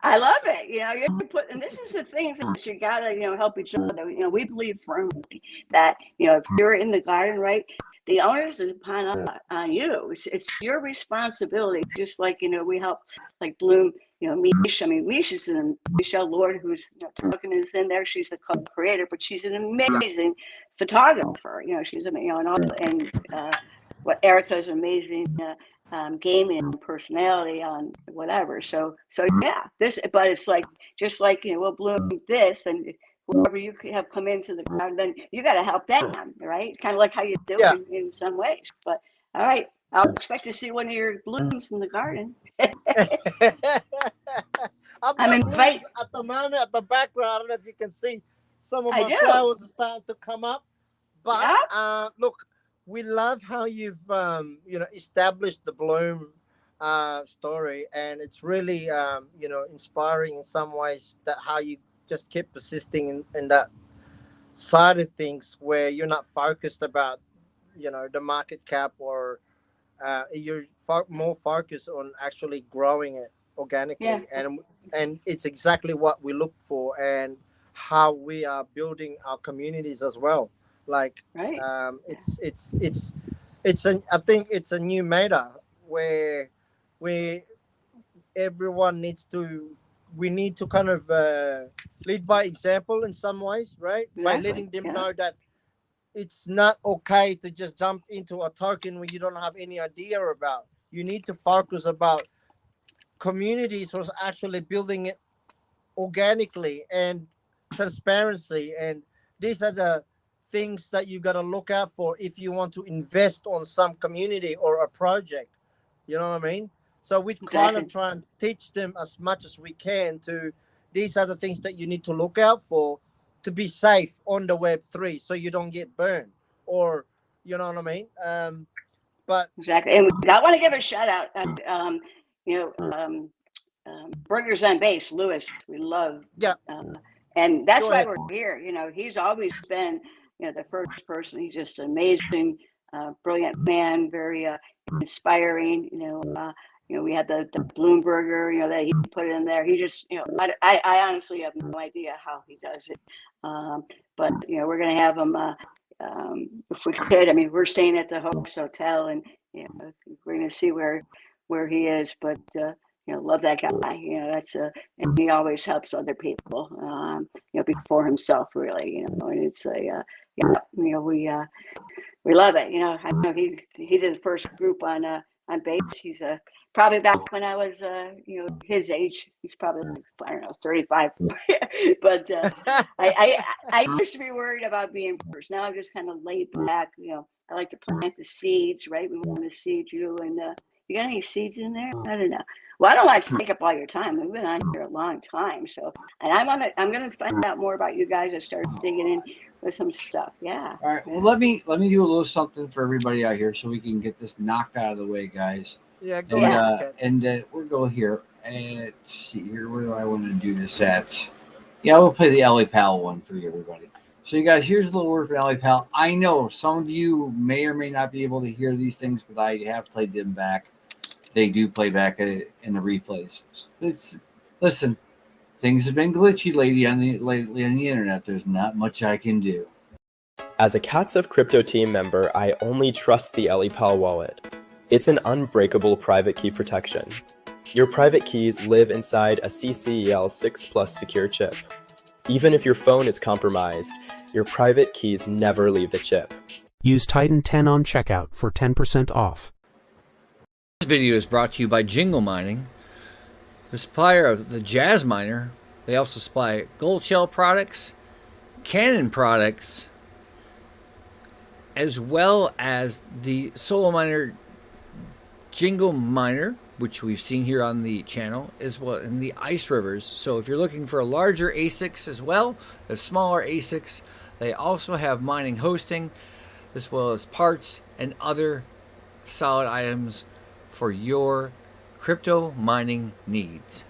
I love it. You have to put, and this is the things that you gotta, help each other. We believe firmly that, if you're in the garden, right, the onus is upon you. It's your responsibility. Just like, we help like Bloom, Mish. I mean, Mish is Michelle Lord, who's talking is in there. She's the co-creator, but she's an amazing photographer. She's and what Erica's amazing. Gaming personality on whatever. So yeah, but it's like, just like, we'll bloom this, and whoever you have come into the garden, then you got to help them, right? It's kind of like how you do it in some ways. But all right, I'll expect to see one of your blooms in the garden. I'm inviting at the moment at the background. I don't know if you can see some of my flowers are starting to come up. But look, we love how you've established the Bloom story, and it's really inspiring in some ways, that how you just keep persisting in that side of things, where you're not focused about the market cap, or you're more focused on actually growing it organically. And it's exactly what we look for, and how we are building our communities as well. Like I think it's a new meta where we need to kind of lead by example in some ways, right? By letting them know that it's not okay to just jump into a token when you don't have any idea about. You need to focus about communities who's actually building it organically and transparency, and these are the things that you got to look out for if you want to invest on some community or a project. You know what I mean? So we kind of try and teach them as much as we can to, these are the things that you need to look out for to be safe on the Web3, so you don't get burned, or you know what I mean? But exactly. And I want to give a shout out Burgers on Base, Lewis. We love and that's why we're here. He's always been the first person. He's just an amazing, brilliant man, very inspiring. We had the Bloom Burger, that he put in there. He just, I honestly have no idea how he does it. But we're gonna have him if we could. I mean, we're staying at the host hotel, and we're gonna see where he is. But love that guy. That's and he always helps other people. Before himself, really. And it's we love it. I know he did the first group on base. He's probably back when I was his age. He's probably like, I don't know, 35. But I used to be worried about being first. Now I'm just kind of laid back. I like to plant the seeds, right? We want to seed you, and you got any seeds in there? I don't know. Well, I don't want to take up all your time. We've been on here a long time, so, and I'm gonna find out more about you guys. I start digging in with some stuff. Yeah. All right. Well, let me do a little something for everybody out here, so we can get this knocked out of the way, guys. Yeah. Go ahead. And we'll go here. And let's see here. Where do I want to do this at? Yeah, we'll play the LA Pal one for you, everybody. So, you guys, here's a little word for LA Pal. I know some of you may or may not be able to hear these things, but I have played them back. they do play back in the replays. Listen, things have been glitchy lately on the internet. There's not much I can do. As a Cats of Crypto team member, I only trust the EliPal wallet. It's an unbreakable private key protection. Your private keys live inside a CCEL 6+ secure chip. Even if your phone is compromised, your private keys never leave the chip. Use Titan 10 on checkout for 10% off. This video is brought to you by Jingle Mining, the supplier of the Jazz Miner. They also supply Gold Shell products, Canon products, as well as the Solo Miner Jingle Miner, which we've seen here on the channel, as well in the Ice Rivers. So if you're looking for a larger ASICs as well as smaller ASICs, they also have mining hosting, as well as parts and other solid items for your crypto mining needs.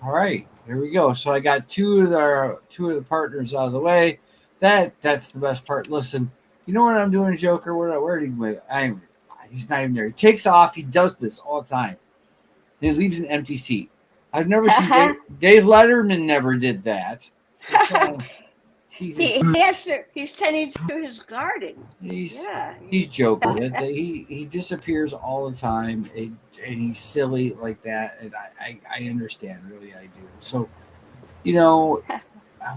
All right, here we go. So I got two of the partners out of the way. That's the best part. Listen, you know what I'm doing, Joker? Where did he go? He's not even there. He takes off. He does this all the time. He leaves an empty seat. I've never seen Dave Letterman never did that. He's tending to his garden. He's joking. He disappears all the time, and he's silly like that. And I understand, really, I do. So, you know,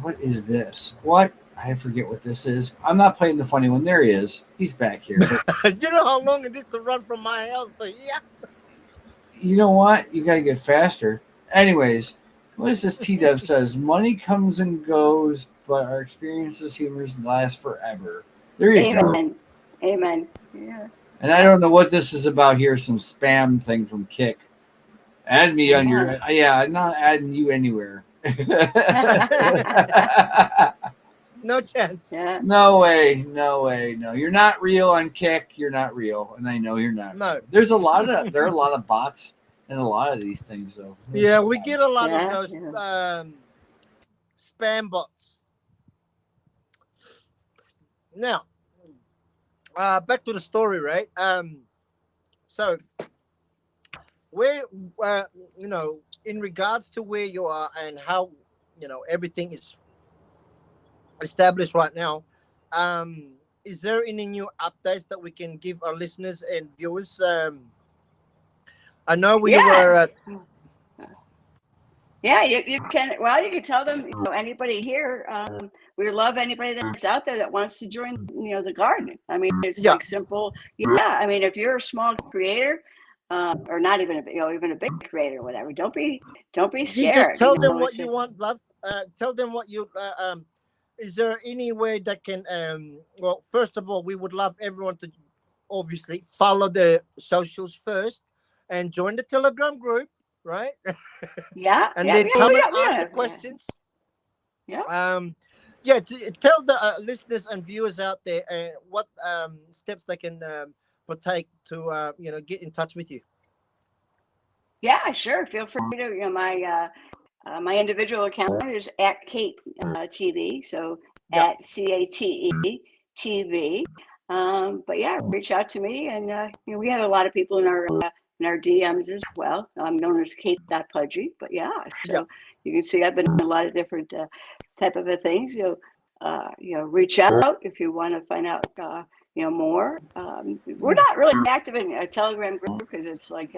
what is this? What? I forget what this is. I'm not playing the funny one. There he is. He's back here. You know how long it is to run from my house to here? You know what? You got to get faster. Anyways, what is this? T-Dev says, money comes and goes, but our experiences, humors last forever. There you go. Amen. Yeah. And I don't know what this is about here. Some spam thing from Kick. Add me on your... Yeah, I'm not adding you anywhere. No chance. Yeah. No way. No. You're not real on Kick. You're not real. And I know you're not. No. There are a lot of bots and a lot of these things, though. Yeah, we get a lot of those spam bots. Now, back to the story, right? So where, in regards to where you are and how, everything is established right now, is there any new updates that we can give our listeners and viewers? I know we were you can. Well, you can tell them. Anybody here. We love anybody that's out there that wants to join. The garden. I mean, it's like simple. Yeah. I mean, if you're a small creator, or not even even a big creator, or whatever. Don't be scared. You just tell them what you want, love. Tell them what you. Is there any way that can? Well, first of all, we would love everyone to obviously follow the socials first and join the Telegram group, right? Yeah. And then come and ask the questions. Yeah. Tell the listeners and viewers out there what steps they can partake to get in touch with you. Yeah, sure. Feel free to. My individual account is at Kate TV, so at CATE TV. But yeah, reach out to me, and we have a lot of people in our DMs as well. I'm known as Kate.Pudgy, but so you can see I've been in a lot of different type of things. Reach out if you want to find out more. We're not really active in a Telegram group because it's like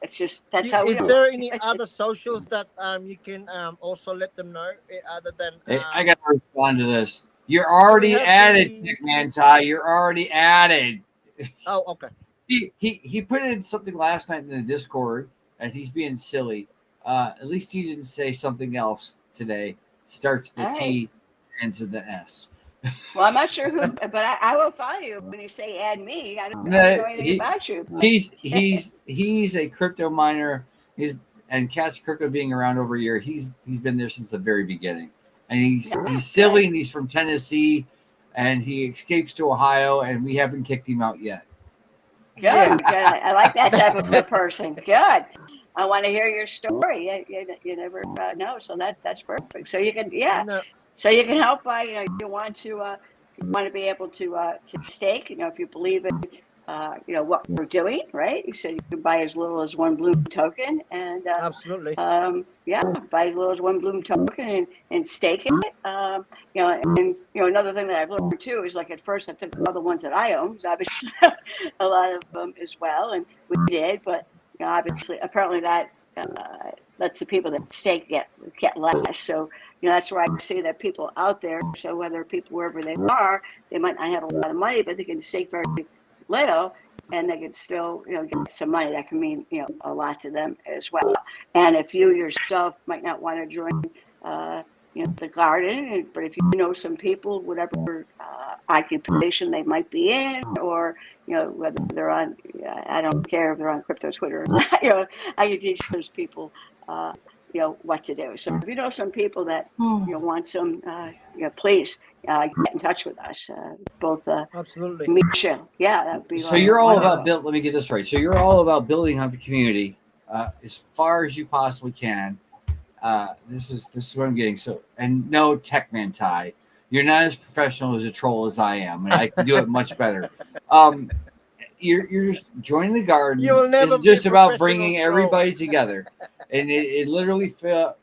it's just that's how. Is there any other socials that you can also let them know other than? I got to respond to this. You're already added, Nick Manti. You're already added. Oh, okay. He put in something last night in the Discord, and he's being silly. At least he didn't say something else today. Starts with the T, ends with the S. Well, I'm not sure who, but I will follow you when you say add me. I don't know anything about you. He's a crypto miner. And Catch Crypto being around over a year. He's been there since the very beginning, and he's silly, and he's from Tennessee, and he escapes to Ohio, and we haven't kicked him out yet. Good. I like that type of a person. Good. I want to hear your story. You never know, so that's perfect. So you can So you can help by you want to be able to stake. If you believe in what we're doing, right? You said you can buy as little as one Bloom token, and Absolutely. buy as little as one Bloom token and stake it. And another thing that I've learned too is, like, at first I took all the ones that I own, because obviously a lot of them as well, and we did, but obviously apparently that lets the people that stake get less. So that's where I see that people out there. So whether people wherever they are, they might not have a lot of money, but they can stake very little, and they can still get some money. That can mean a lot to them as well. And if you yourself might not want to join the garden, but if you know some people, whatever occupation they might be in, or whether they're on, I don't care if they're on crypto Twitter or not, I can teach those people what to do. So if you know some people that want some, please get in touch with us. Both Absolutely. Misha, that'd be So you're all wonderful. about build. Let me get this right. So you're all about building out the community as far as you possibly can. This is what I'm getting. So, and no tech man tie. You're not as professional as a troll as I am, and I can do it much better. You're just joining the garden. You'll never It's just be a about professional bringing troll. everybody together, and it literally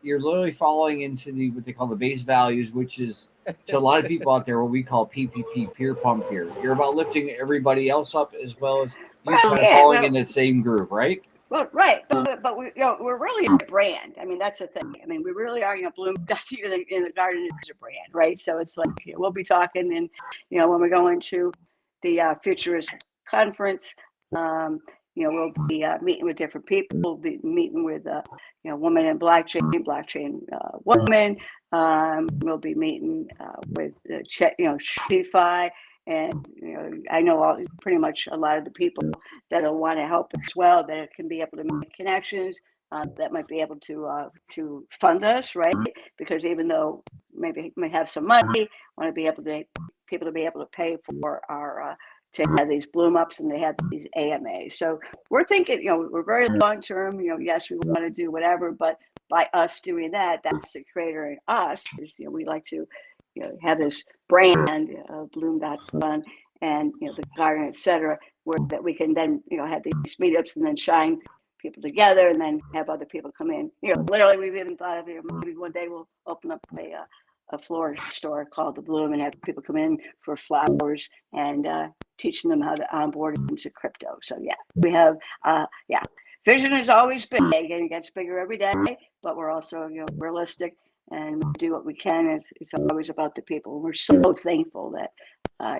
you're literally falling into what they call the base values, which is to a lot of people out there what we call PPP, peer pump peer. You're about lifting everybody else up as well as you kind of falling in that same groove, right? Well, right, but we're really a brand. I mean, that's the thing. I mean, we really are. Bloom in the garden is a brand, right? So it's like we'll be talking, and when we go into the Futurist conference, we'll be meeting with different people. We'll be meeting with woman in blockchain woman. We'll be meeting with Shify, and I know pretty much a lot of the people that'll want to help as well, that can be able to make connections, that might be able to fund us, right? Because even though maybe we have some money, want to be able to people to be able to pay for our to have these bloom ups, and they have these AMAs. So we're thinking, we're very long term. Yes, we want to do whatever, but by us doing that, that's the creator in us. Is, we like to have this brand, Bloom.Fun, and the garden, etc., where that we can then have these meetups and then shine people together, and then have other people come in. Literally, we've even thought of maybe one day we'll open up a florist store called the Bloom, and have people come in for flowers and teaching them how to onboard into crypto. So we have vision is always big, and it gets bigger every day, but we're also realistic, and we do what we can. It's always about the people. We're so thankful that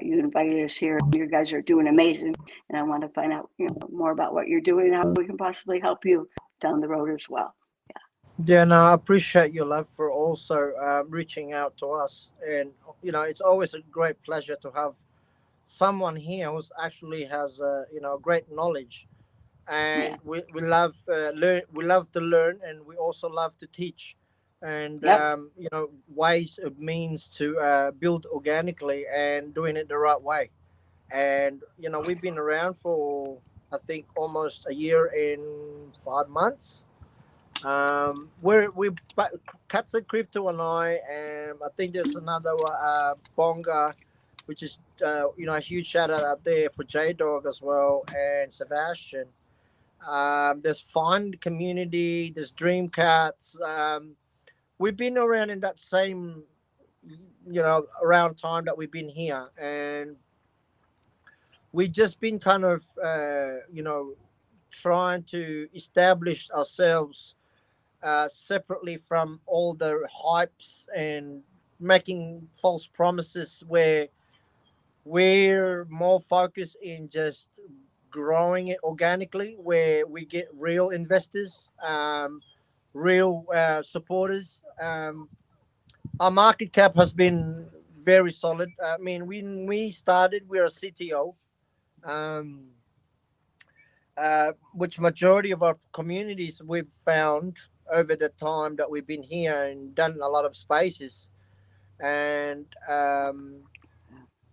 you invited us here. You guys are doing amazing, and I want to find out more about what you're doing and how we can possibly help you down the road as well. Yeah, no, I appreciate your love for also reaching out to us, and it's always a great pleasure to have someone here who actually has great knowledge, and we love we love to learn, and we also love to teach, and ways of means to build organically and doing it the right way. And we've been around for, I think, almost a year and 5 months. We Cats of Crypto and I think there's another Bonga, which is a huge shout out there for J Dog as well, and Sebastian. There's Fun Community, there's Dream Cats. We've been around in that same around time that we've been here, and we've just been kind of trying to establish ourselves separately from all the hypes and making false promises, where we're more focused in just growing it organically, where we get real investors, real supporters. Our market cap has been very solid. I mean, when we started, we were a CTO, which majority of our communities we've found over the time that we've been here and done a lot of spaces, and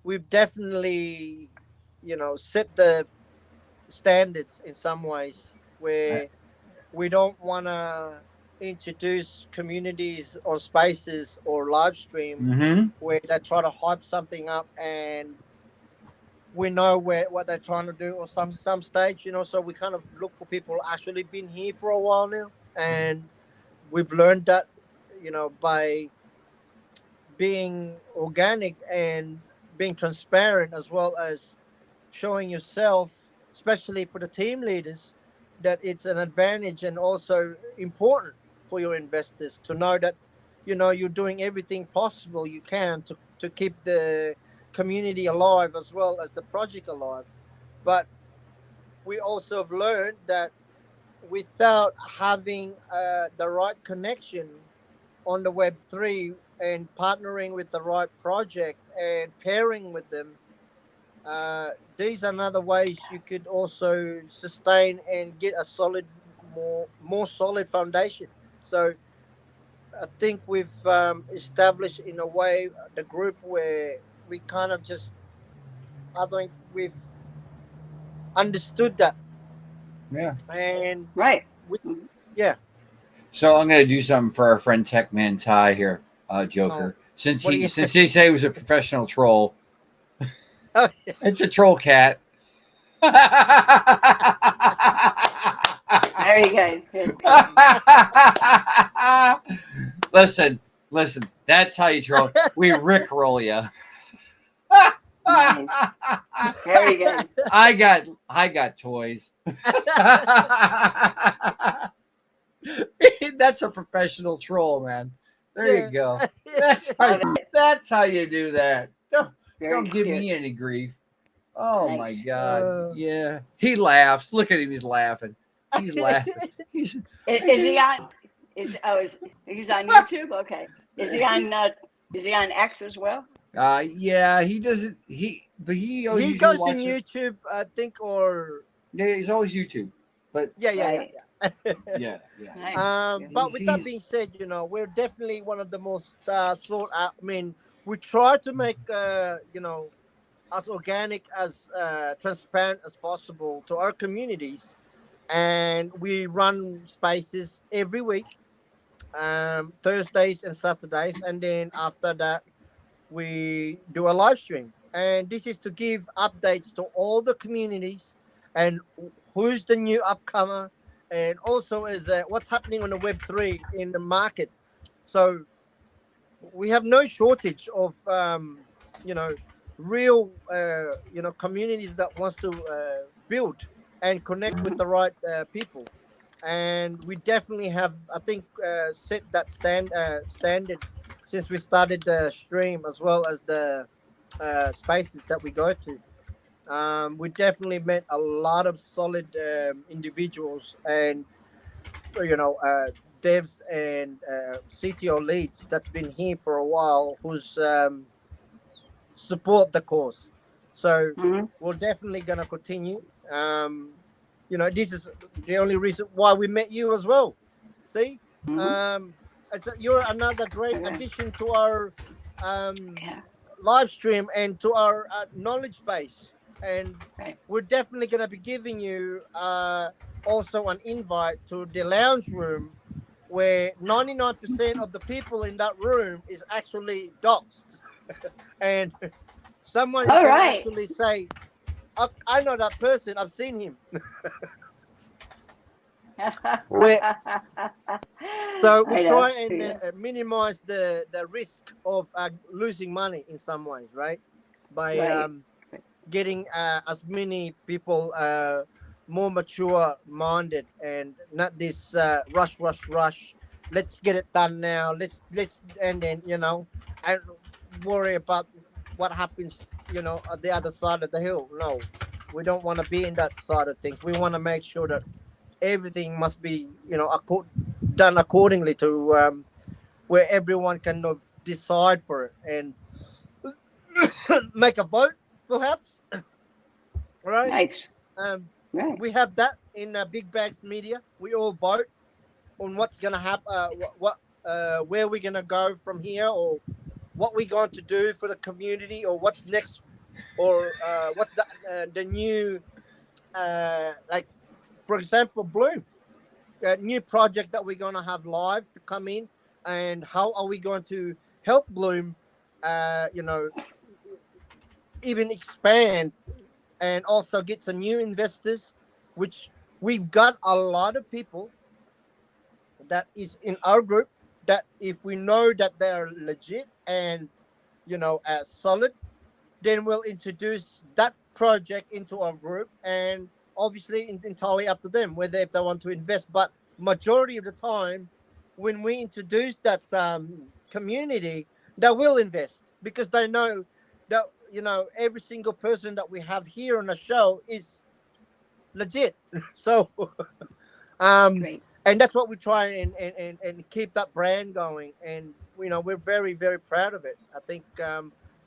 we've definitely set the standards in some ways, where we don't want to introduce communities or spaces or live stream where they try to hype something up and we know what they're trying to do, or some stage, so we kind of look for people actually been here for a while now, and we've learned that, by being organic and being transparent, as well as showing yourself, especially for the team leaders, that it's an advantage and also important for your investors to know that you're doing everything possible you can to keep the community alive as well as the project alive. But we also have learned that without having the right connection on the Web3 and partnering with the right project and pairing with them, these are another ways you could also sustain and get a solid, more solid foundation. So I think we've established in a way the group where we kind of just, I think we've understood that, Yeah. and Right. yeah. So I'm gonna do something for our friend Techman Ty here, Joker. Oh, Since what do he you? since he said he was a professional troll, Oh, yeah. it's a troll cat. Very good. Good. listen, that's how you troll. We rickroll you. Nice. Very good. I got toys. That's a professional troll, man. There Yeah. you go. Love it. That's how you do that. Very Don't give cute. me any grief. Oh my Nice. God. Yeah. He laughs. Look at him. He's laughing. He's laughing. He's Is he on? He's on YouTube? Okay. Is he on X as well? yeah, he doesn't but he always He usually goes in watches. YouTube, I think, or Yeah, he's always YouTube. But yeah. Right. yeah. Nice. But with that He's- being said, we're definitely one of the most sought out. I mean, we try to make as organic, as transparent as possible to our communities, and we run spaces every week, Thursdays and Saturdays, and then after that we do a live stream. And this is to give updates to all the communities and who's the new upcomer, and also is what's happening on the Web3 in the market. So we have no shortage of real communities that wants to build and connect with the right people. And we definitely have, I think, set that standard since we started the stream, as well as the spaces that we go to. We definitely met a lot of solid individuals, and devs and CTO leads that's been here for a while, who's support the cause. So Mhm. we're definitely gonna continue. This is the only reason why we met you as well. See, Mhm. you're another great Yeah. addition to our um, Yeah. live stream and to our knowledge base. And Right. we're definitely gonna be giving you also an invite to the lounge room, where 99% of the people in that room is actually doxed. And someone All can right. actually say, I know that person, I've seen him. So we I know. try and Yeah. minimize the risk of losing money in some ways, right? By Right. getting as many people more mature minded, and not this rush. Let's get it done now. Let's and then and worry about what happens at the other side of the hill. No, we don't want to be in that side of things. We want to make sure that everything must be done accordingly to where everyone can decide for it and make a vote, perhaps. Right? Nice. Um, Right. we have that in Big Bags Media. We all vote on what's gonna happen, where we're gonna go from here, or what we're going to do for the community, or what's next, or what's the new, like, for example, Bloom, a new project that we're gonna have live to come in, and how are we going to help Bloom, even expand and also get some new investors, which we've got a lot of people that is in our group that if we know that they're legit and solid, then we'll introduce that project into our group, and obviously entirely up to them whether if they want to invest. But majority of the time when we introduce that community, they will invest because they know that every single person that we have here on the show is legit. So Great. and that's what we try and keep that brand going. And we're very, very proud of it. I think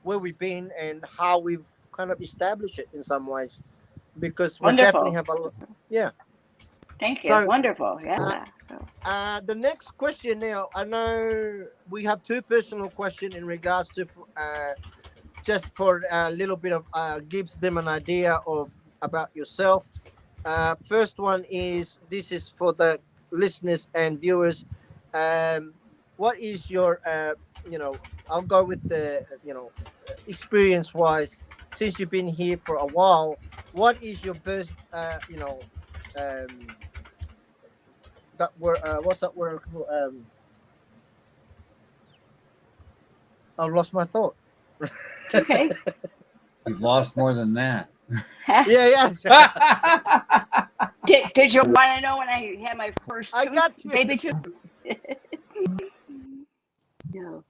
where we've been and how we've kind of established it in some ways, because we definitely Wonderful. have yeah. Thank you. So Wonderful. uh, Yeah. the next question now, I know we have two personal questions in regards to just for a little bit of gives them an idea of about yourself. First one is, this is for the listeners and viewers. What is your I'll go with the experience wise, since you've been here for a while. What is your best um that word, what's that word, I lost my thought. It's okay. You've lost more than that. Yeah. Did you want to know when I had my first I got you. baby tooth? No.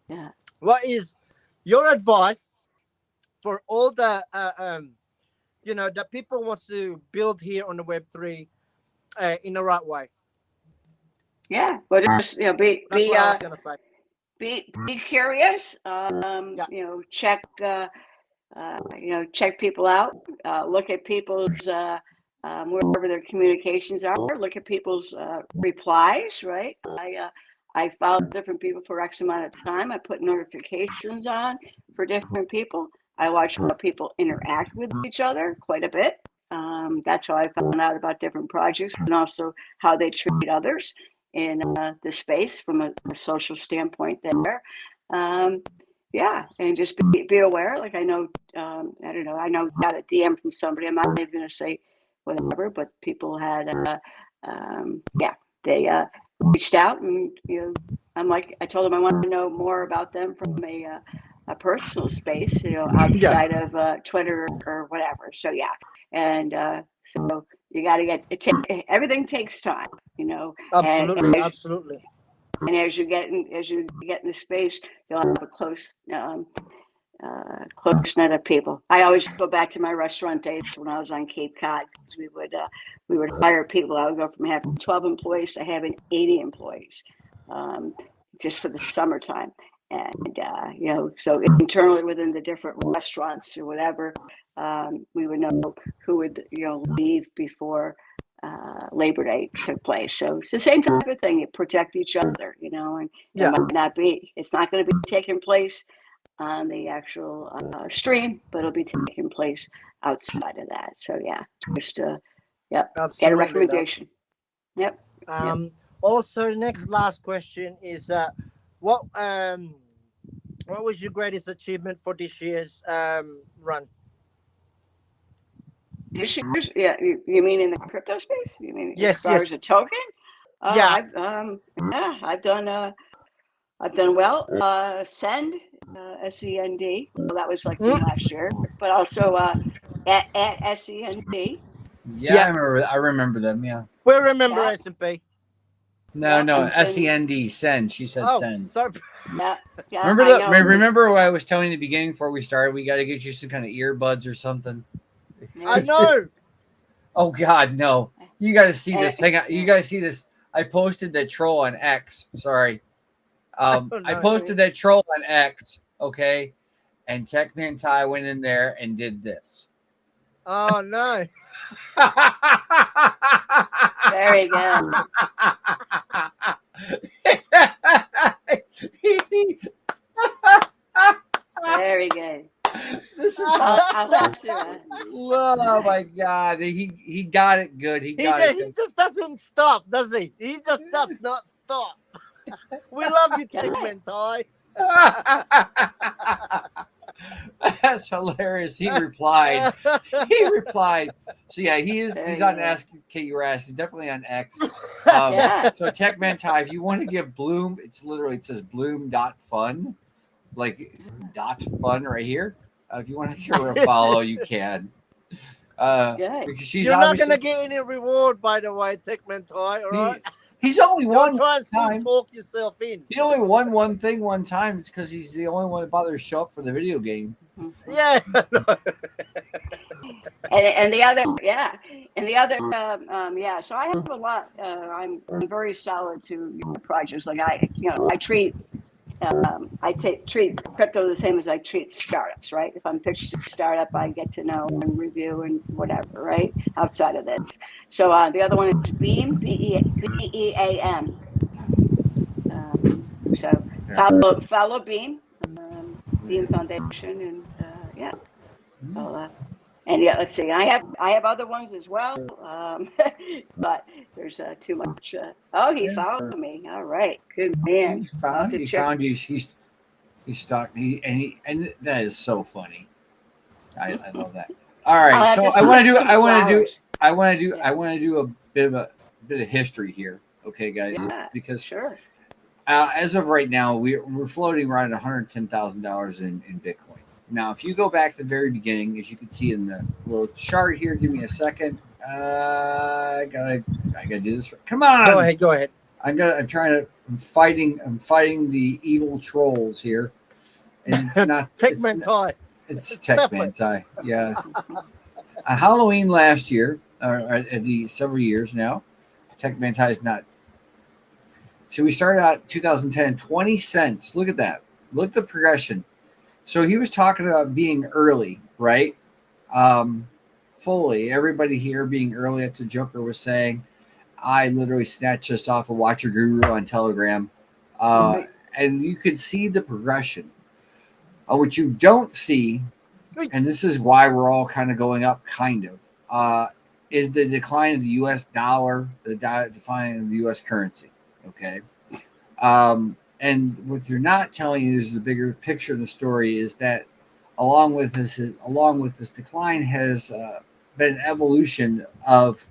Yeah. What is your advice for all the that people want to build here on the Web3 in the right way? Yeah. But just That's what I was gonna say. be curious. Yeah. Check check people out. Look at people's wherever their communications are. Look at people's replies. Right. I follow different people for X amount of time. I put notifications on for different people. I watch how people interact with each other quite a bit. That's how I found out about different projects, and also how they treat others in the space from a social standpoint there. Yeah, and just be aware. Like I know, I don't know, I know I got a DM from somebody. I'm not even going to say whatever, but people had, they reached out, and I'm like, I told them I want to know more about them from a personal space, outside of Twitter or whatever. So yeah, and so you got to get it. Everything takes time, Absolutely, and absolutely. and as you get in the space, you'll have a close net of people. I always go back to my restaurant days when I was on Cape Cod, because we would hire people. I would go from having 12 employees to having 80 employees, just for the summertime. And so internally within the different restaurants or whatever, we would know who would leave before Labor Day took place. So it's the same type of thing. You protect each other, and Yeah. it's not going to be taking place on the actual stream, but it'll be taking place outside of that. So yeah, just get a Absolutely, recommendation. Yep. Also, next last question is what was your greatest achievement for this year's run? This year's, yeah, you mean in the crypto space? You mean Yes, as far as a token? Yeah. I've done well. Send, SEND. Well, that was like from last year, but also at SEND. Yeah, I remember them. Yeah. We remember Yeah. S&P. No, and SEND. Send. She said send. Sorry. Yeah. Remember what I was telling you in the beginning before we started? We got to get you some kind of earbuds or something. I know. Oh God, no! You got to see this. Hang on, you got to see this. I posted that troll on X. Sorry, I posted that troll on X. Okay, and Techman Ty went in there and did this. Oh no! Very good. Very good. This is I'll have to, oh my God, he got it good. He just doesn't stop, does he? He just does not stop. We love you, Techman Ty. That's hilarious. He replied. He replied. So yeah, he's on Ask Kate Your Ass. He's definitely on X. Yeah. So Tech Mentai, if you want to give Bloom, it says Bloom.Fun, like .fun right here. If you want to give her a follow, you can. Because she's You're not obviously gonna get any reward, by the way, Techman Toy. All right. he's only Don't won try and time. talk yourself in. He only won one thing one time. It's because he's the only one that bothers to show up for the video game. Yeah. And the other, yeah. So I have a lot. I'm very solid to projects. Like I treat treat crypto the same as I treat startups, right? If I'm pitching a startup, I get to know and review and whatever, right? Outside of this. So the other one is Beam, BEAM. So follow Beam, Beam Foundation, and yeah. So, and yeah, let's see. I have other ones as well, but there's too much. He found me. All right, good man. He found you. He's stuck. And that is so funny. I love that. All right, so I want to do a bit of history here, okay, guys? Yeah, because sure. As of right now, we're floating around $110,000 in Bitcoin. Now, if you go back to the very beginning, as you can see in the little chart here, give me a second. I gotta do this. Come on. Go ahead. I'm fighting the evil trolls here. And it's not Techman. It's Techman. Yeah. Halloween last year, or the several years now, Techman is not. So we started out 2010, 20 cents. Look at that. Look at the progression. So he was talking about being early, right? Fully. Everybody here being early. That's what Joker was saying. I literally snatched this off of Watcher Guru on Telegram. And you could see the progression. What you don't see, and this is why we're all kind of going up, is the decline of the U.S. dollar, the decline of the U.S. currency. Okay. And what you're not telling you is the bigger picture of the story is that along with this decline has been an evolution of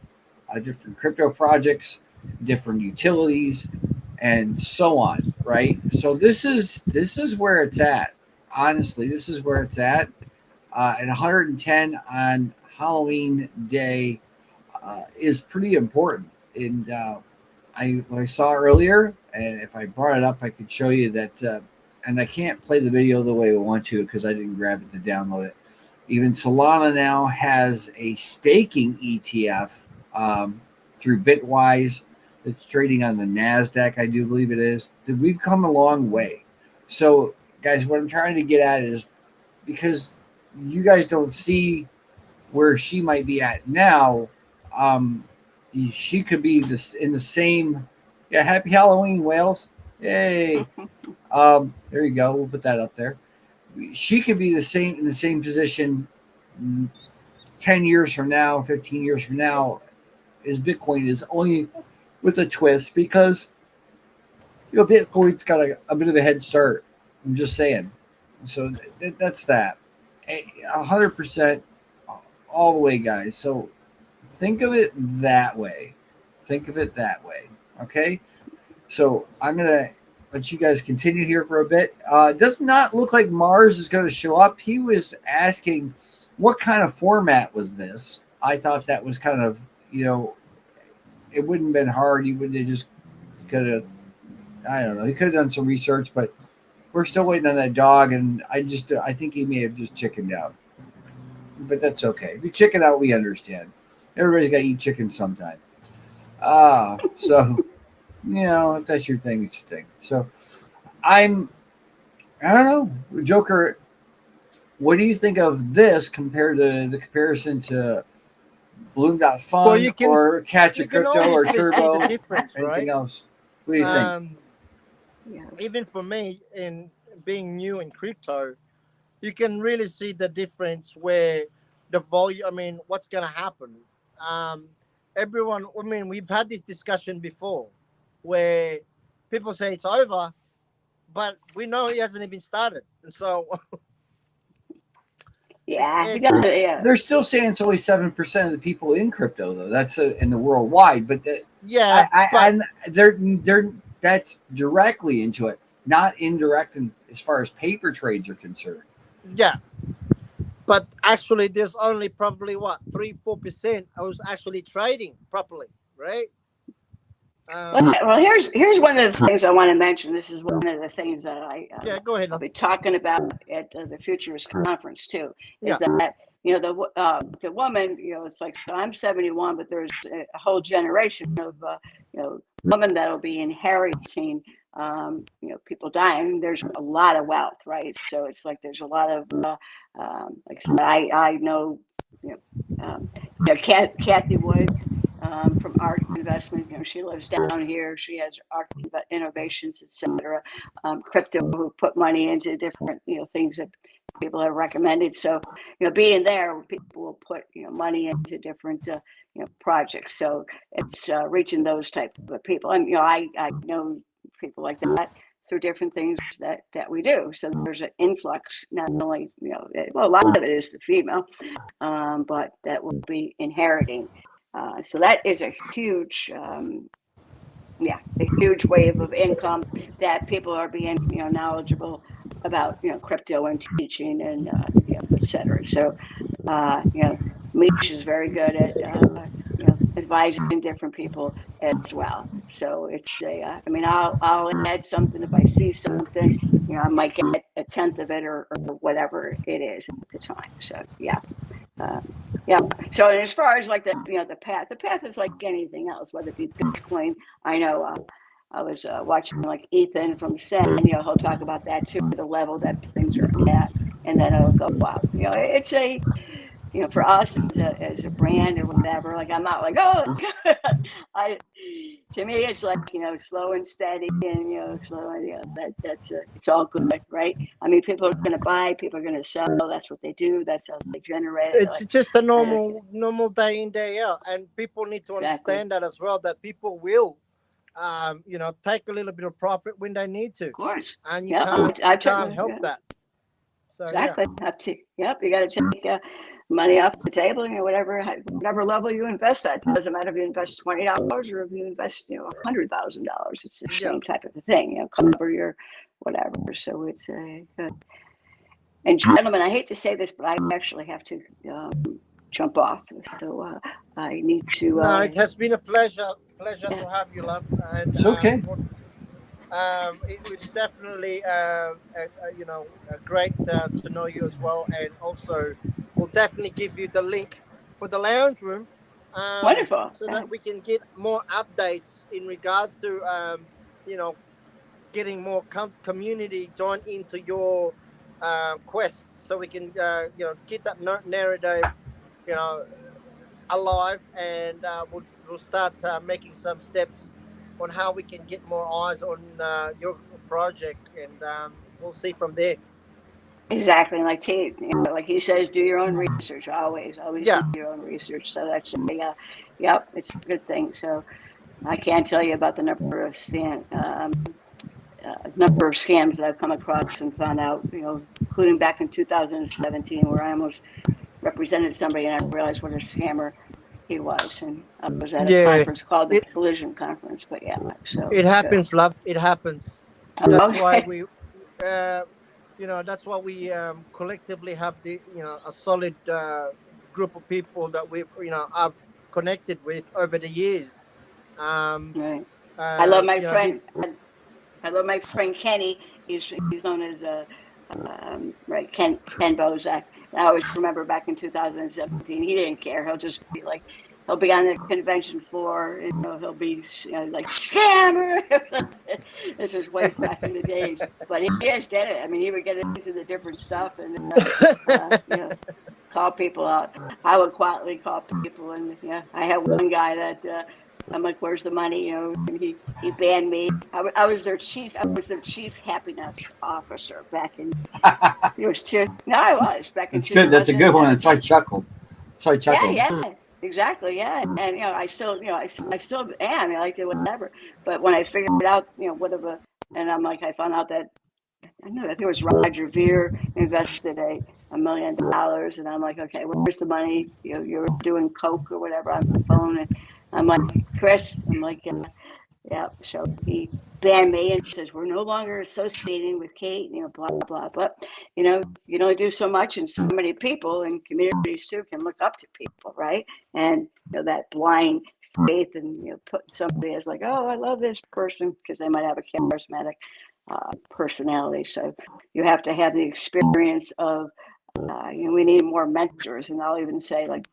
different crypto projects, different utilities, and so on, right? So this is where it's at. Honestly, this is where it's at. And 110 on Halloween Day is pretty important. And what I saw earlier, and if I brought it up, I could show you that. And I can't play the video the way I want to because I didn't grab it to download it. Even Solana now has a staking ETF through Bitwise. It's trading on the NASDAQ, I do believe it is. We've come a long way. So, guys, what I'm trying to get at is because you guys don't see where she might be at now, she could be in the same. Yeah, happy Halloween, Wales. Yay. There you go. We'll put that up there. She could be in the same position 10 years from now, 15 years from now, as Bitcoin is, only with a twist because Bitcoin's got a bit of a head start. I'm just saying. So that's that. 100% all the way, guys. So think of it that way. Okay? So I'm going to let you guys continue here for a bit. It does not look like Mars is going to show up. He was asking what kind of format was this. I thought that was kind of, it wouldn't have been hard. He would have just could have, I don't know. He could have done some research, but we're still waiting on that dog. And I think he may have just chickened out. But that's okay. If you chicken out, we understand. Everybody's got to eat chicken sometime. So, if that's your thing, it's your thing. So I don't know. Joker, what do you think of this compared to the comparison to Bloom.Fun or CatsOfCrypto or Turbo? The difference, anything right? else? What do you think? Even for me, in being new in crypto, you can really see the difference where the volume, what's going to happen. We've had this discussion before where people say it's over, but we know it hasn't even started. And so Yeah, he It's does. Yeah, They're still saying it's only 7% of the people in crypto, though. That's in the worldwide, but yeah, but and they're that's directly into it, not indirect, as far as paper trades are concerned. yeah, but actually, there's only probably what 3-4% I was actually trading properly, right? well, here's one of the things I want to mention. This is one of the things that Yeah, go ahead. I'll Love. be talking about at the Futures Conference too. Is Yeah. that the woman, it's like, so I'm 71, but there's a whole generation of women that'll be inheriting people dying. There's a lot of wealth, right? So it's like there's a lot of like I know Kathy Wood. From Art Investment, she lives down here. She has Art Innovations, etc. Crypto, who put money into different things that people have recommended. So being there, people will put money into different projects. So it's reaching those type of people, and I know people like that through different things that we do. So there's an influx, not only a lot of it is the female, but that will be inheriting. So that is a huge, a huge wave of income that people are being, knowledgeable about, crypto and teaching and, et cetera. So, Mish is very good at, advising different people as well. So it's I'll add something if I see something, I might get a tenth of it or whatever it is at the time. So, yeah. Yeah. So as far as like the path is like anything else, whether it be Bitcoin. I know I was watching like Ethan from Sen. He'll talk about that too, the level that things are at, and then it'll go up. It's a for us as a brand or whatever. Like I'm not like, oh, to me it's like slow and steady and slow and that's it's all good, right? I mean, people are going to buy, people are going to sell. That's what they do. That's how they generate. It's just a normal day in, day out, and people need to understand that as well. That people will, take a little bit of profit when they need to, Of course, and you can't help that. So exactly. Yep, you got to take money off the table. Whatever level you invest at. It doesn't matter if you invest $20 or if you invest $100,000. It's the same type of a thing. Cover your whatever. So it's good. And gentlemen, I hate to say this, but I actually have to jump off. So I need to. No, it has been a pleasure to have you, love. And It's okay. It was definitely great to know you as well, and also we'll definitely give you the link for the lounge room. Wonderful. So that we can get more updates in regards to getting more community joined into your quest, so we can keep that narrative alive, and we'll start making some steps on how we can get more eyes on your project, and we'll see from there. Exactly, like like he says, do your own research. Always do your own research. So that's it's a good thing. So I can't tell you about the number of scams that I've come across and found out, including back in 2017, where I almost represented somebody and I realized what a scammer he was. And I was at a conference called the Collision Conference. But so it happens, love. It happens. That's why we, that's why we collectively have a solid group of people that I've connected with over the years. Right. I love my friend. I love my friend Kenny. He's known as Ken Bozak. And I always remember back in 2017, he didn't care. He'll just be like, he'll be on the convention floor. He'll be like scammer. This is way back in the days, but he just did it. I mean, he would get into the different stuff and call people out. I would quietly call people, and I had one guy that. I'm like, where's the money? And he banned me. I was their chief happiness officer back in. It was I was back in. That's good. That's a good one. It's like chuckle. Yeah, exactly. Yeah, and I still, I still am. I like it, whatever. But when I figured out, and I'm like, I found out that I think it was Roger Ver invested a $1 million. And I'm like, okay, where's the money? You're doing coke or whatever on the phone. And I'm like, Chris, I'm like, yeah. So he banned me and says, we're no longer associating with Kate, blah, blah. But, you can only do so much, and so many people and communities too can look up to people, right? And, that blind faith and, put somebody as like, oh, I love this person because they might have a charismatic personality. So you have to have the experience of, we need more mentors. And I'll even say, like,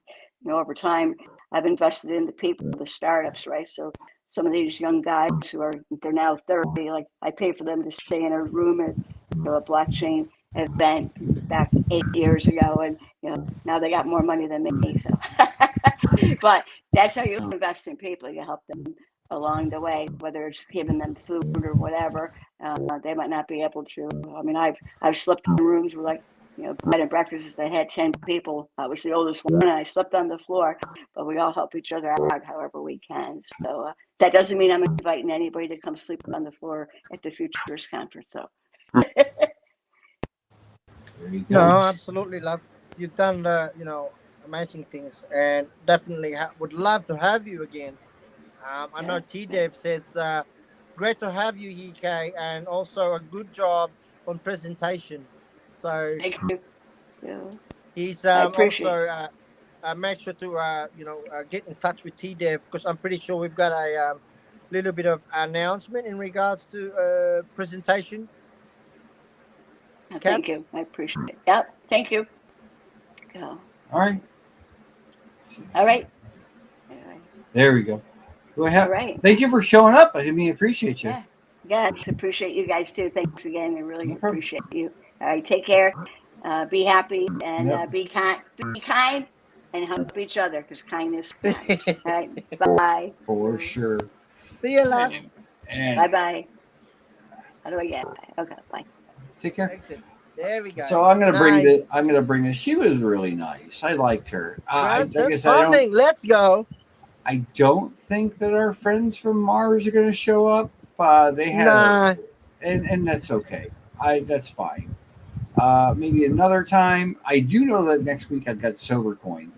over time, I've invested in the people, the startups, right? So some of these young guys they're now 30, like I pay for them to stay in a room at a blockchain event back 8 years ago. And, now they got more money than me. So, but that's how you invest in people. You help them along the way, whether it's giving them food or whatever. They might not be able to. I mean, I've slept in rooms where, like, bed and breakfasts that had 10 people. I was the oldest one, and I slept on the floor, but we all help each other out however we can. So that doesn't mean I'm inviting anybody to come sleep on the floor at the Futures Conference. So. There you go. No, absolutely, love. You've done, amazing things, and definitely would love to have you again. I know T-Dev says, great to have you, EK, and also a good job on presentation. So Thank you. Yeah, he's I appreciate also make sure to get in touch with T-Dev, because I'm pretty sure we've got a little bit of announcement in regards to presentation. Thank you. I appreciate it. Yep. Thank you. All right. All right. There we go. Go ahead. All right. Thank you for showing up. I appreciate you. Yeah. Yes, appreciate you guys too. Thanks again. I really appreciate you. All right. Take care. Be happy and be kind. Be kind and help each other, because kindness matters. All right. Bye. For sure. See you, love. Bye bye. How do I get? Okay. Bye. Take care. Exit. There we go. So I'm gonna bring Nice. this. She was really nice. I liked her. Funding. Let's go. I don't think that our friends from Mars are going to show up. They had, Nah. and that's okay. That's fine. Maybe another time. I do know that next week I've got SoberCoin.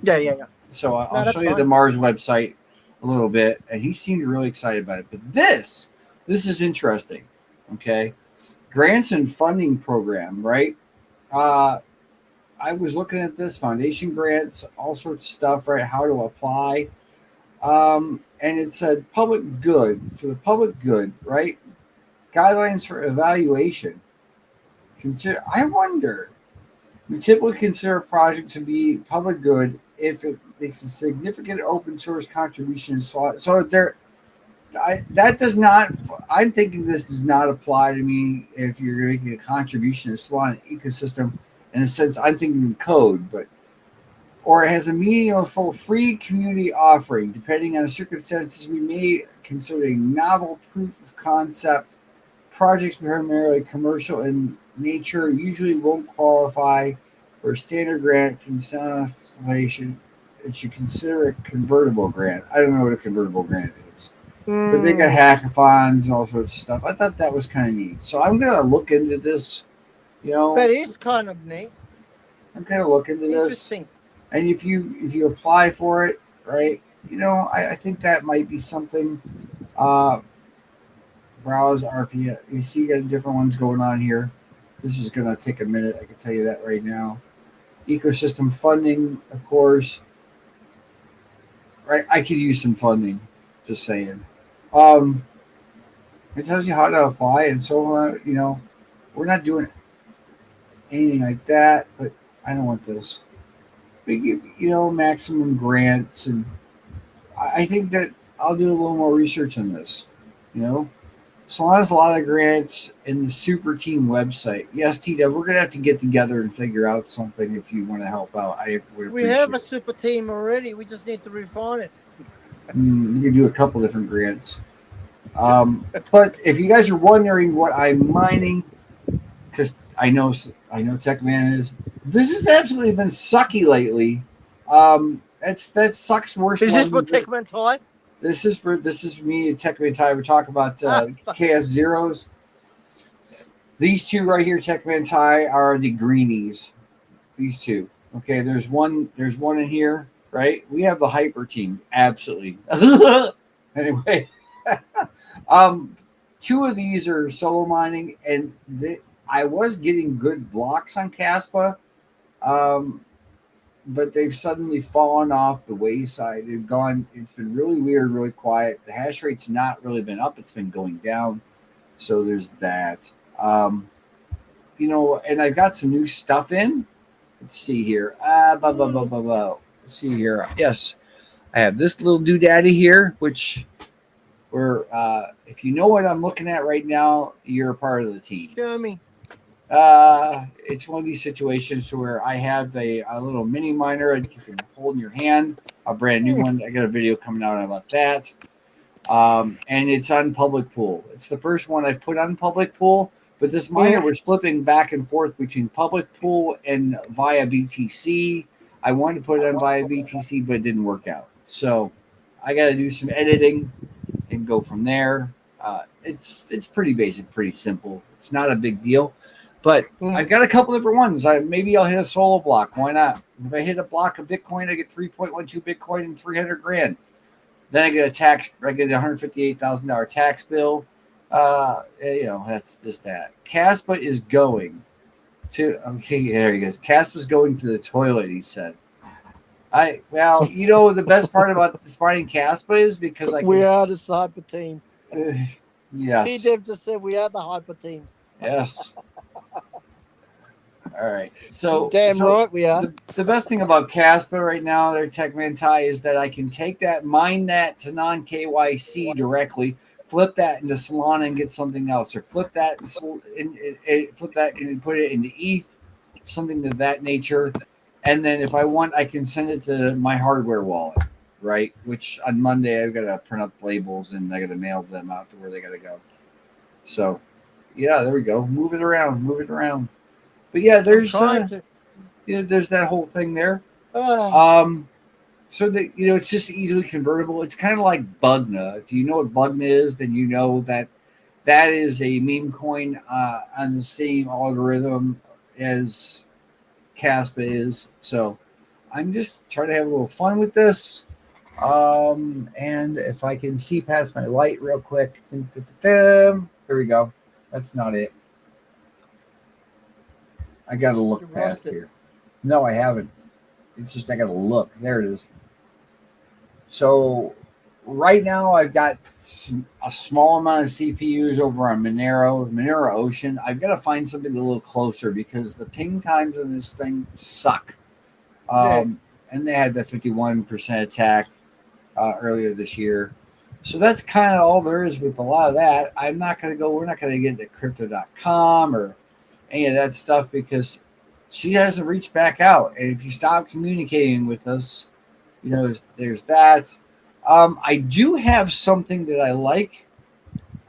Yeah. So I'll show you the Mars website a little bit, and he seemed really excited about it. But this is interesting. Okay, grants and funding program, right? I was looking at this foundation grants, all sorts of stuff, right? How to apply. And it said public good, for the public good, right? Guidelines for evaluation. I wonder, we typically consider a project to be public good if it makes a significant open source contribution. So that does not, I'm thinking this does not apply to me if you're making a contribution to Solana ecosystem. In a sense, I'm thinking code, or it has a meaningful free community offering. Depending on the circumstances, we may consider a novel proof of concept. Projects primarily commercial in nature usually won't qualify for a standard grant from the Solana Foundation. It should consider a convertible grant. I don't know what a convertible grant is, but they got hackathons and all sorts of stuff. I thought that was kind of neat. So I'm gonna look into this. That is kind of neat. I'm gonna look into this. And if you apply for it, right? I think that might be something. Browse RPA. You see, you got different ones going on here. This is gonna take a minute. I can tell you that right now. Ecosystem funding, of course. Right, I could use some funding. Just saying. It tells you how to apply, and so we're not doing anything like that, but I don't want this. Maximum grants, and I think that I'll do a little more research on this. Solana's a lot of grants in the Super Team website. Yes, T-Dev, we're gonna have to get together and figure out something if you want to help out. We have a Super Team already. We just need to refine it. You can do a couple different grants. But if you guys are wondering what I'm mining, because I know TechMan is. This has absolutely been sucky lately. That sucks worse. Is this for TechMan Thai? This is for me and TechMan Thai. We're talking about KS Zeros. These two right here, TechMan Thai, are the greenies. These two. Okay, there's one in here, right? We have the hyper team, absolutely. Anyway, two of these are solo mining, and I was getting good blocks on Caspa, but they've suddenly fallen off the wayside. They've gone. It's been really weird, really quiet. The hash rate's not really been up; it's been going down. So there's that. And I've got some new stuff in. Let's see here. Let's see here. Yes, I have this little doodaddy here, which if you know what I'm looking at right now, you're a part of the team. Show me. It's one of these situations where I have a little mini miner that you can hold in your hand, a brand new one. I got a video coming out about that. And it's on public pool. It's the first one I've put on public pool, but this miner was flipping back and forth between public pool and via BTC. I wanted to put it on via BTC, but it didn't work out. So I got to do some editing and go from there. It's pretty basic, pretty simple. It's not a big deal. But I've got a couple different ones. Maybe I'll hit a solo block. Why not? If I hit a block of Bitcoin, I get 3.12 Bitcoin and 300 grand. Then I get I get a $158,000 tax bill. That's just that. Caspa is going to. Okay, there he goes. Caspa's going to the toilet. He said. The best part about this mining Caspa is because we are the hyper team. Yes. T-Dev just said we are the hyper team. Yes. All right. So right we are. The best thing about Caspa right now, their Tech Mantai, is that I can take that, mine that to non KYC directly, flip that into Solana and get something else, or flip that and put it into ETH, something of that nature. And then if I want, I can send it to my hardware wallet, right? Which on Monday I've got to print up labels and I got to mail them out to where they got to go. So, yeah, there we go. Move it around. But yeah, there's there's that whole thing there. So that it's just easily convertible. It's kind of like Bugna. If you know what Bugna is, then you know that is a meme coin on the same algorithm as Caspa is. So I'm just trying to have a little fun with this. And if I can see past my light real quick, here we go. That's not it. I got to look past here. No, I haven't. It's just I got to look. There it is. So right now I've got a small amount of CPUs over on Monero Ocean. I've got to find something a little closer because the ping times on this thing suck. And they had the 51% attack earlier this year. So that's kind of all there is with a lot of that. We're not going to get into crypto.com or any of that stuff because she hasn't reached back out. And if you stop communicating with us, there's that. I do have something that I like.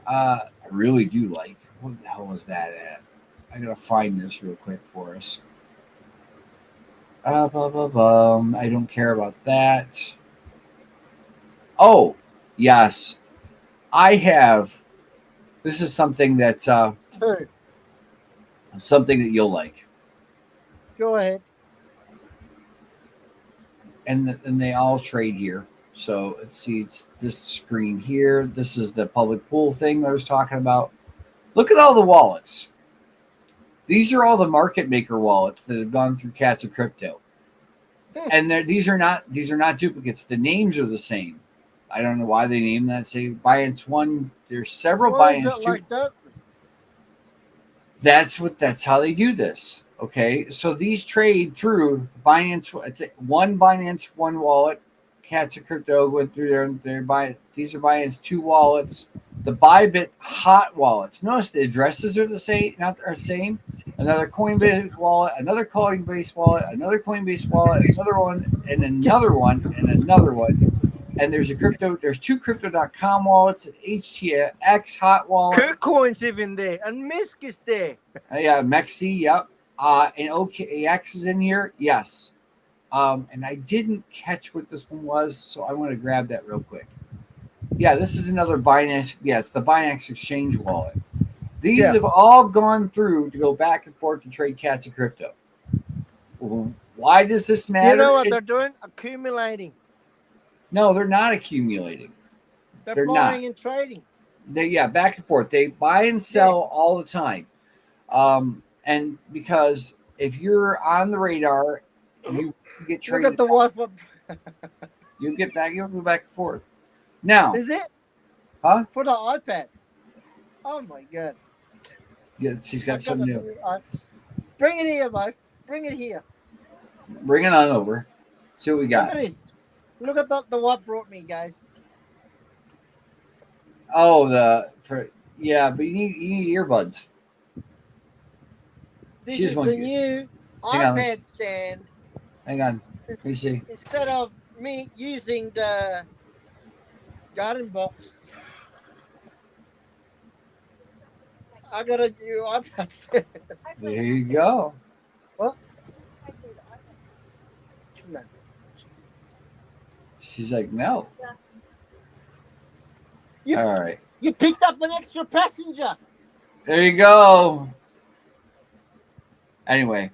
I really do like. What the hell was that at? I got to find this real quick for us. I don't care about that. Oh, yes. I have. This is something that something that you'll like. Go ahead. And they all trade here. So let's see. It's this screen here. This is the public pool thing I was talking about. Look at all the wallets. These are all the market maker wallets that have gone through Cats of Crypto. And these are not duplicates. The names are the same. I don't know why they named that. Say Binance One. There's several Binance Two. Like that? That's how they do this. Okay, so these trade through Binance. It's one Binance One wallet. Cats of Crypto went through there. These are Binance Two wallets. The Bybit hot wallets. Notice the addresses are the same. Another Coinbase wallet. Another Coinbase wallet. Another Coinbase wallet. Another one. And another one. And another one. And there's two crypto.com wallets, an HTX hot wallet. KuCoin's even there, and Misk is there. Yeah, Mexi, yep. And OKX is in here, yes. And I didn't catch what this one was, so I want to grab that real quick. Yeah, this is another Binance. Yeah, it's the Binance Exchange wallet. These have all gone through to go back and forth to trade Cats of Crypto. Why does this matter? You know what they're doing? Accumulating. No, they're not accumulating. They're buying and trading. Back and forth. They buy and sell all the time. And because if you're on the radar, you get traded. Look at the Wi-Fi. You'll go back and forth. Now, is it? Huh? For the iPad. Oh my god. Yes, he's got something new. Bring it here, Mike. Bring it here. Bring it on over. See what we got. Look at this. Look at the what brought me, guys. Oh, but you need earbuds. This is the new iPad stand. Hang on. Let me see. Instead of me using the garden box, I got a new iPad stand. There you go. What? No. She's like, no. You, all right. You picked up an extra passenger. There you go. Anyway,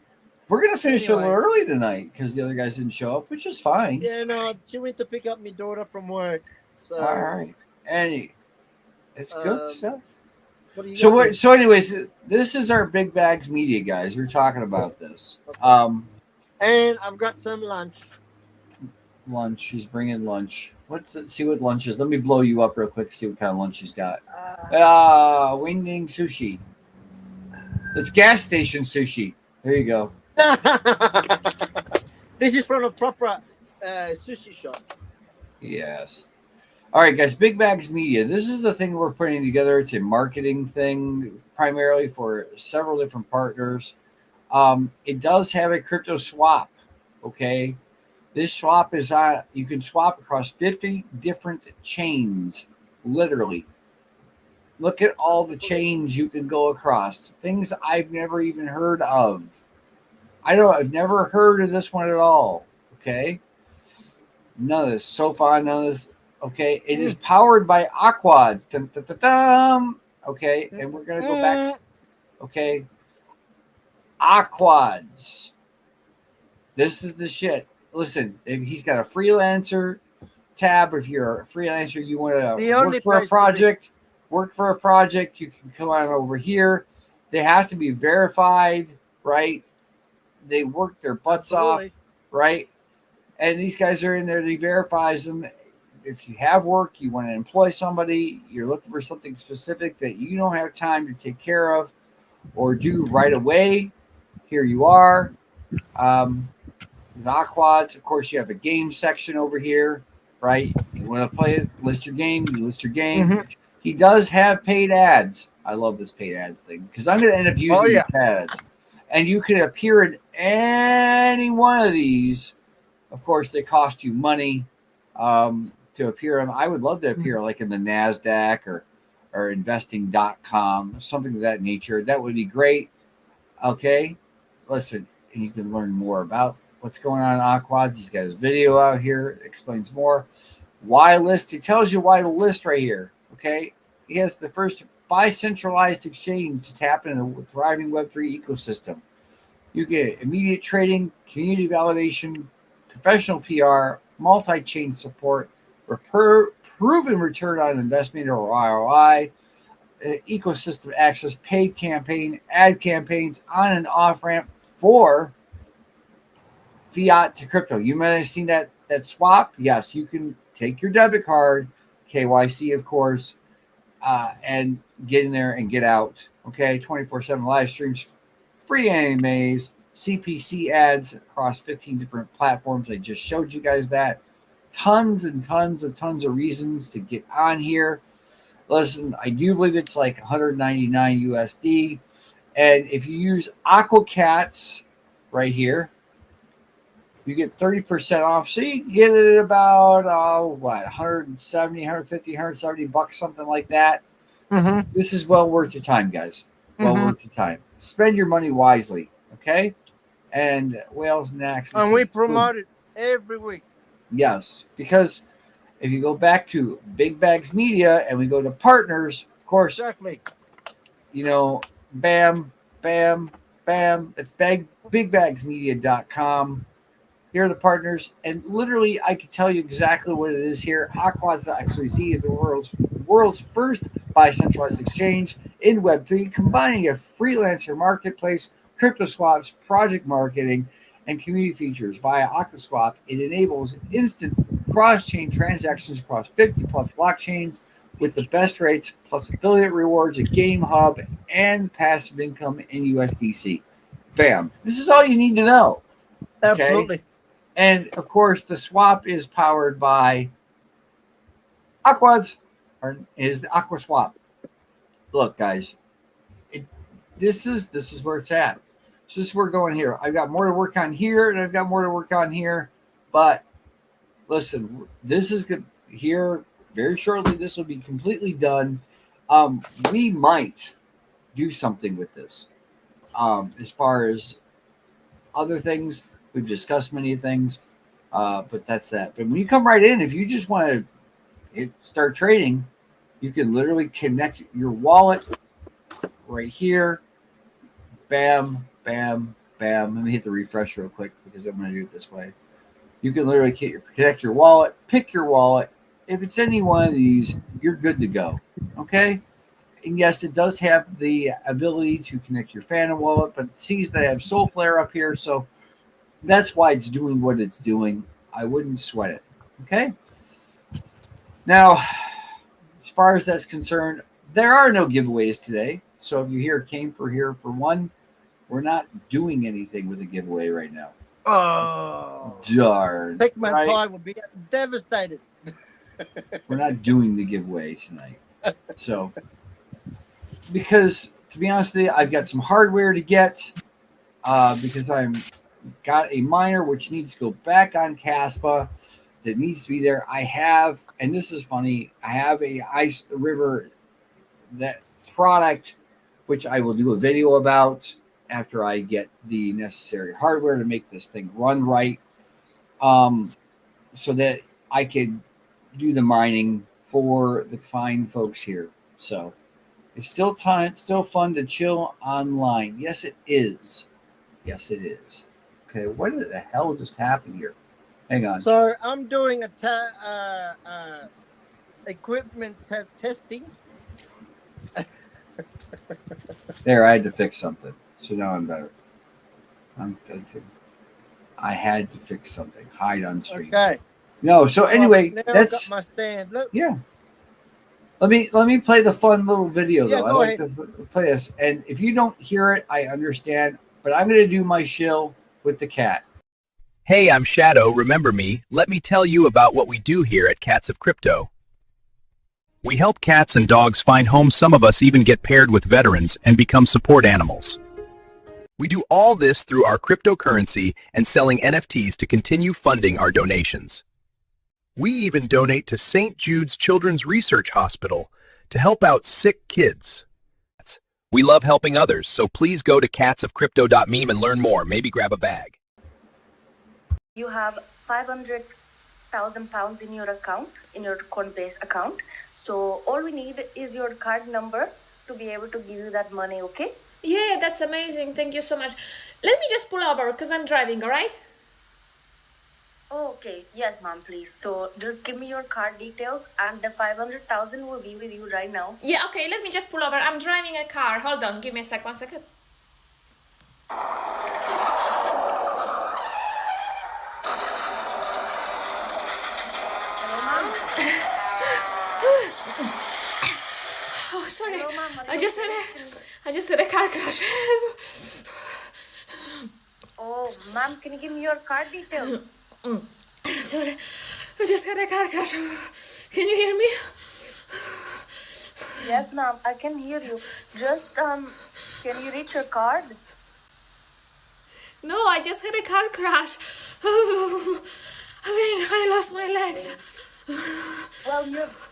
we're going to finish a little early tonight because the other guys didn't show up, which is fine. Yeah, no, she went to pick up my daughter from work. So. All right. It's good stuff. So anyways, this is our Big Bags Media, guys. We're talking about this. Okay. And I've got some lunch. Lunch. He's bringing lunch. Let's see what lunch is. Let me blow you up real quick. See what kind of lunch he's got. Wingding sushi. It's gas station sushi. There you go. This is from a proper sushi shop. Yes. All right, guys. Big Bags Media. This is the thing we're putting together. It's a marketing thing, primarily for several different partners. It does have a crypto swap. Okay. This swap is you can swap across 50 different chains, literally. Look at all the chains you can go across. Things I've never even heard of. I've never heard of this one at all. Okay. None of this. So far, none of this. Okay. It is powered by Aquads. Dun, dun, dun, dun. Okay. And we're going to go back. Okay. Aquads. This is the shit. Listen, if he's got a freelancer tab. If you're a freelancer, you want to work for a project, you can come on over here. They have to be verified, right? They work their butts off, right? And these guys are in there. He verifies them. If you have work, you want to employ somebody, you're looking for something specific that you don't have time to take care of or do right away, here you are. With Aquads, of course, you have a game section over here, right? You want to play it, list your game, you list your game. Mm-hmm. He does have paid ads. I love this paid ads thing because I'm going to end up using these ads. And you can appear in any one of these. Of course, they cost you money to appear in. I would love to appear like in the NASDAQ or investing.com, something of that nature. That would be great. Okay. Listen, and you can learn more about what's going on in Aquads. He's got his video out here. It explains more. Why list? He tells you why to list right here. Okay. He has the first bi-centralized exchange to tap into a thriving Web3 ecosystem. You get immediate trading, community validation, professional PR, multi-chain support, proven return on investment or ROI, ecosystem access, paid campaign, ad campaigns, on and off ramp for fiat to crypto. You might have seen that swap. Yes, you can take your debit card, KYC, of course, and get in there and get out. Okay, 24/7 live streams, free AMAs, CPC ads across 15 different platforms. I just showed you guys that. Tons and tons of reasons to get on here. Listen, I do believe it's like 199 USD. And if you use AquaCats right here, you get 30% off. So you can get it at about, 170, 150, 170 bucks, something like that. Mm-hmm. This is well worth your time, guys. Well worth your time. Spend your money wisely, okay? And Whales and Axis. And we promote it every week. Yes, because if you go back to Big Bags Media and we go to partners, of course, exactly. You know, bam, bam, Bam. It's bigbagsmedia.com. Here are the partners, and literally, I can tell you exactly what it is here. Aquaz.xyz is the world's first bi-centralized exchange in Web3, combining a freelancer marketplace, crypto swaps, project marketing, and community features via Aquaswap. It enables instant cross-chain transactions across 50 plus blockchains with the best rates, plus affiliate rewards, a game hub, and passive income in USDC. Bam! This is all you need to know. Okay? Absolutely. And of course, the swap is powered by Aquads, or is the Aqua Swap. Look, guys, this is where it's at. So this is where we're going here. I've got more to work on here, and I've got more to work on here. But listen, this is good here very shortly. This will be completely done. We might do something with this. As far as other things, we've discussed many things, but that's that. But when you come right in, if you just want to start trading, you can literally connect your wallet right here. Bam, bam, bam. Let me hit the refresh real quick because I'm going to do it this way. You can literally connect your wallet, pick your wallet. If it's any one of these, you're good to go. Okay? And yes, it does have the ability to connect your Phantom wallet, but it sees that I have Soulflare up here, so that's why it's doing what it's doing. I wouldn't sweat it. Okay? Now, as far as that's concerned, there are no giveaways today. So if you hear came for here for one, we're not doing anything with a giveaway right now. Oh, darn. Pikmin right? Pie would be devastated. We're not doing the giveaway tonight. So, because to be honest with you, I've got some hardware to get because I'm got a miner which needs to go back on Caspa that needs to be there. I have, and this is funny, I have a Ice River that product which I will do a video about after I get the necessary hardware to make this thing run right, so that I could do the mining for the fine folks here. So it's still time. It's still fun to chill online. Yes, it is. Yes, it is. Okay, what the hell just happened here? Hang on. So I'm doing a equipment testing. There, I had to fix something. So now I'm better. I had to fix something. Hide on stream. Okay. No, so anyway, now that's got my stand. Look. yeah. Let me play the fun little video though. Yeah, I go like ahead. to play this. And if you don't hear it, I understand. But I'm gonna do my shill with the cat. Hey, I'm Shadow. Remember me? Let me tell you about what we do here at Cats of Crypto. We help cats and dogs find homes. Some of us even get paired with veterans and become support animals. We do all this through our cryptocurrency and selling NFTs to continue funding our donations. We even donate to St. Jude's Children's Research Hospital to help out sick kids. We love helping others, so please go to CatsOfCrypto.meme and learn more. Maybe grab a bag. You have 500,000 pounds in your account, in your Coinbase account. So all we need is your card number to be able to give you that money, okay? Yeah, that's amazing. Thank you so much. Let me just pull over because I'm driving, all right? Oh, okay. Yes, ma'am, please. So just give me your card details and the 500,000 will be with you right now. Yeah, okay. Let me just pull over. I'm driving a car. Hold on. Give me a sec. 1 second. Oh, sorry. Hello, ma'am. I just had a car crash. Oh, ma'am, can you give me your card details? Sorry. I just had a car crash. Can you hear me? Yes, ma'am, I can hear you. Just, can you reach your card? No, I just had a car crash. I lost my legs. Well,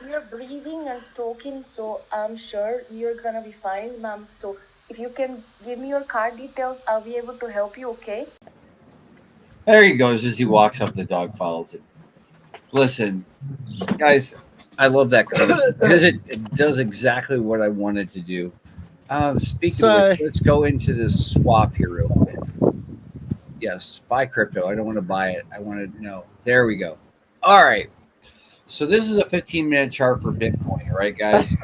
you're breathing and talking, so I'm sure you're gonna be fine, ma'am. So if you can give me your card details, I'll be able to help you, okay? There he goes as he walks up. The dog follows it. Listen, guys, I love that code because it does exactly what I wanted to do. Speaking of which, let's go into this swap here real quick. Yes, buy crypto. I don't want to buy it. I want to know. There we go. All right. So this is a 15-minute chart for Bitcoin. All right, guys.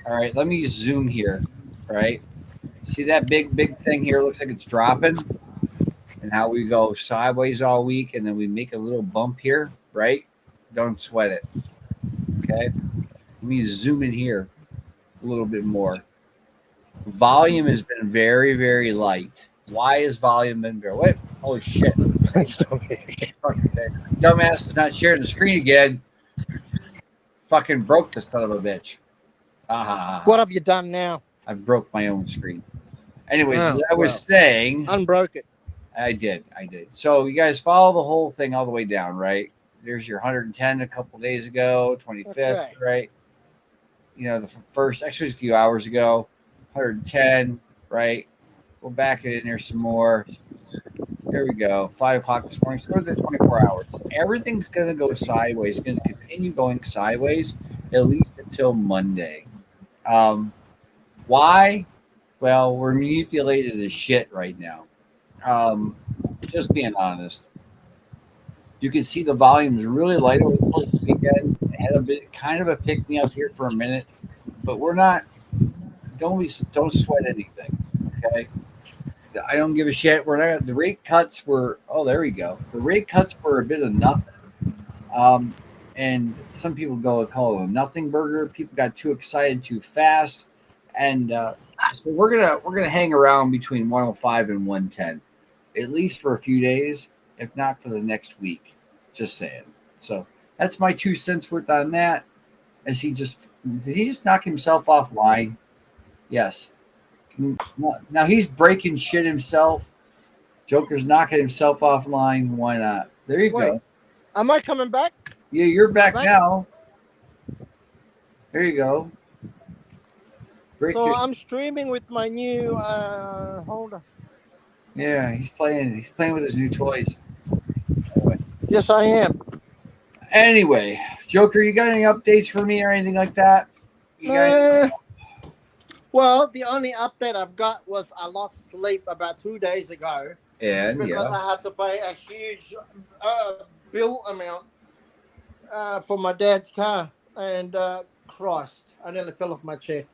All right. Let me zoom here. All right. See that big thing here? Looks like it's dropping. And how we go sideways all week, and then we make a little bump here, right? Don't sweat it. Okay. Let me zoom in here a little bit more. Volume has been very, very light. Why has volume been very? Wait, holy shit! Dumbass is not sharing the screen again. Fucking broke the son of a bitch. What have you done now? I broke my own screen. Anyways, as I was saying, unbroke it. I did. So you guys follow the whole thing all the way down, right? There's your 110 a couple days ago, 25th, right? You know, the first, actually a few hours ago, 110, right? Go back in there some more. There we go. 5 o'clock this morning. So the 24 hours. Everything's going to go sideways. It's going to continue going sideways at least until Monday. Why? Well, we're manipulated as shit right now. Just being honest. You can see the volume is really light over the close weekend. It had a bit, kind of a pick me up here for a minute, but we're not. Don't sweat anything, okay? I don't give a shit. We're not. The rate cuts were. Oh, there we go. The rate cuts were a bit of nothing. And some people call it a nothing burger. People got too excited too fast, and so we're gonna hang around between 105 and 110, at least for a few days, if not for the next week. Just saying. So that's my 2 cents worth on that. Did he just knock himself offline? Yes. Now he's breaking shit himself. Joker's knocking himself offline. Why not? There you go. Am I coming back? Yeah, you're back now. There you go. I'm streaming with my new holder. Yeah, he's playing with his new toys. Anyway. Yes, I am. Anyway, Joker, you got any updates for me or anything like that? Well, the only update I've got was I lost sleep about 2 days ago. And because I had to pay a huge bill amount for my dad's car. And Christ, I nearly fell off my chair.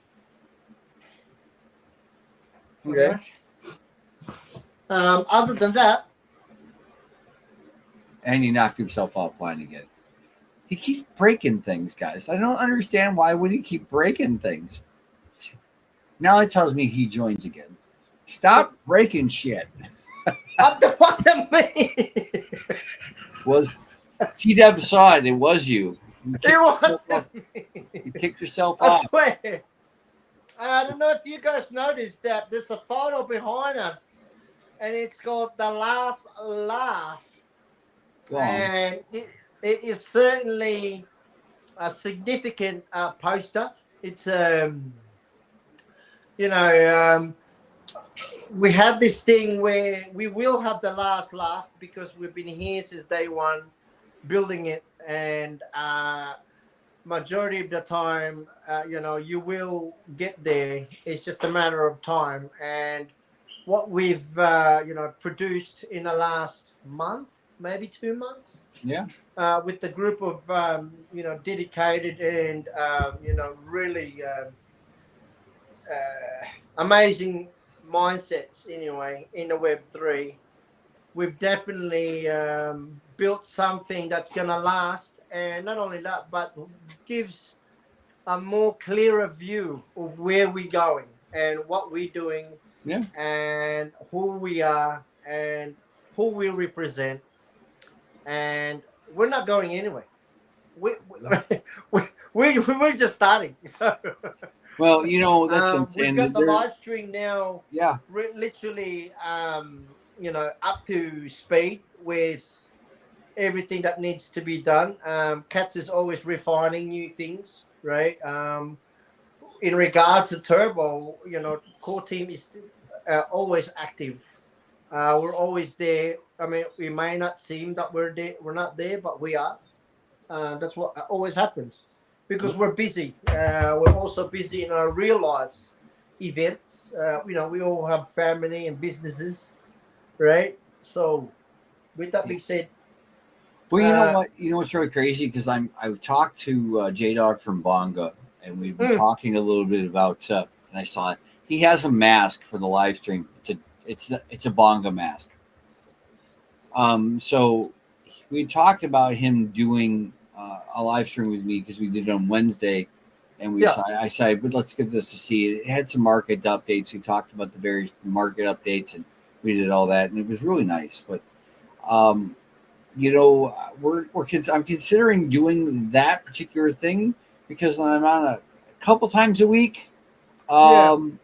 Okay. Other than that. And he knocked himself offline again. He keeps breaking things, guys. I don't understand why would he keep breaking things. Now it tells me he joins again. Stop breaking shit. That wasn't me. Was T-Dub saw it? It was you. It wasn't me. You kicked yourself off. I swear. I don't know if you guys noticed that there's a photo behind us, and it's called The Last Laugh. And it is certainly a significant poster. It's we have this thing where we will have the last laugh because we've been here since day one building it, and majority of the time you will get there. It's just a matter of time. And what we've produced in the last month, maybe 2 months, with the group of dedicated and really amazing mindsets anyway in the Web3, we've definitely built something that's going to last. And not only that, but gives a more clearer view of where we're going and what we're doing, and who we are and who we represent. And we're not going anywhere. We're just starting. Well, that's insane. We've got the live stream now. Yeah. Literally, up to speed with everything that needs to be done. Cats is always refining new things, right? In regards to Turbo, core team is always active. We're always there. I mean, we may not seem that we're not there, but we are. That's what always happens because we're busy. We're also busy in our real lives, events. We all have family and businesses, right? So, with that being said, Well, you know what? You know what's really crazy? Because I've talked to J Dog from Bonga, and we've been talking a little bit about. And I saw it. He has a mask for the live stream. It's a Bonga mask. So we talked about him doing a live stream with me because we did it on Wednesday, and I said, but let's give this a see. It had some market updates. We talked about the various market updates, and we did all that, and it was really nice. But I'm considering doing that particular thing because I'm on a couple times a week. Don't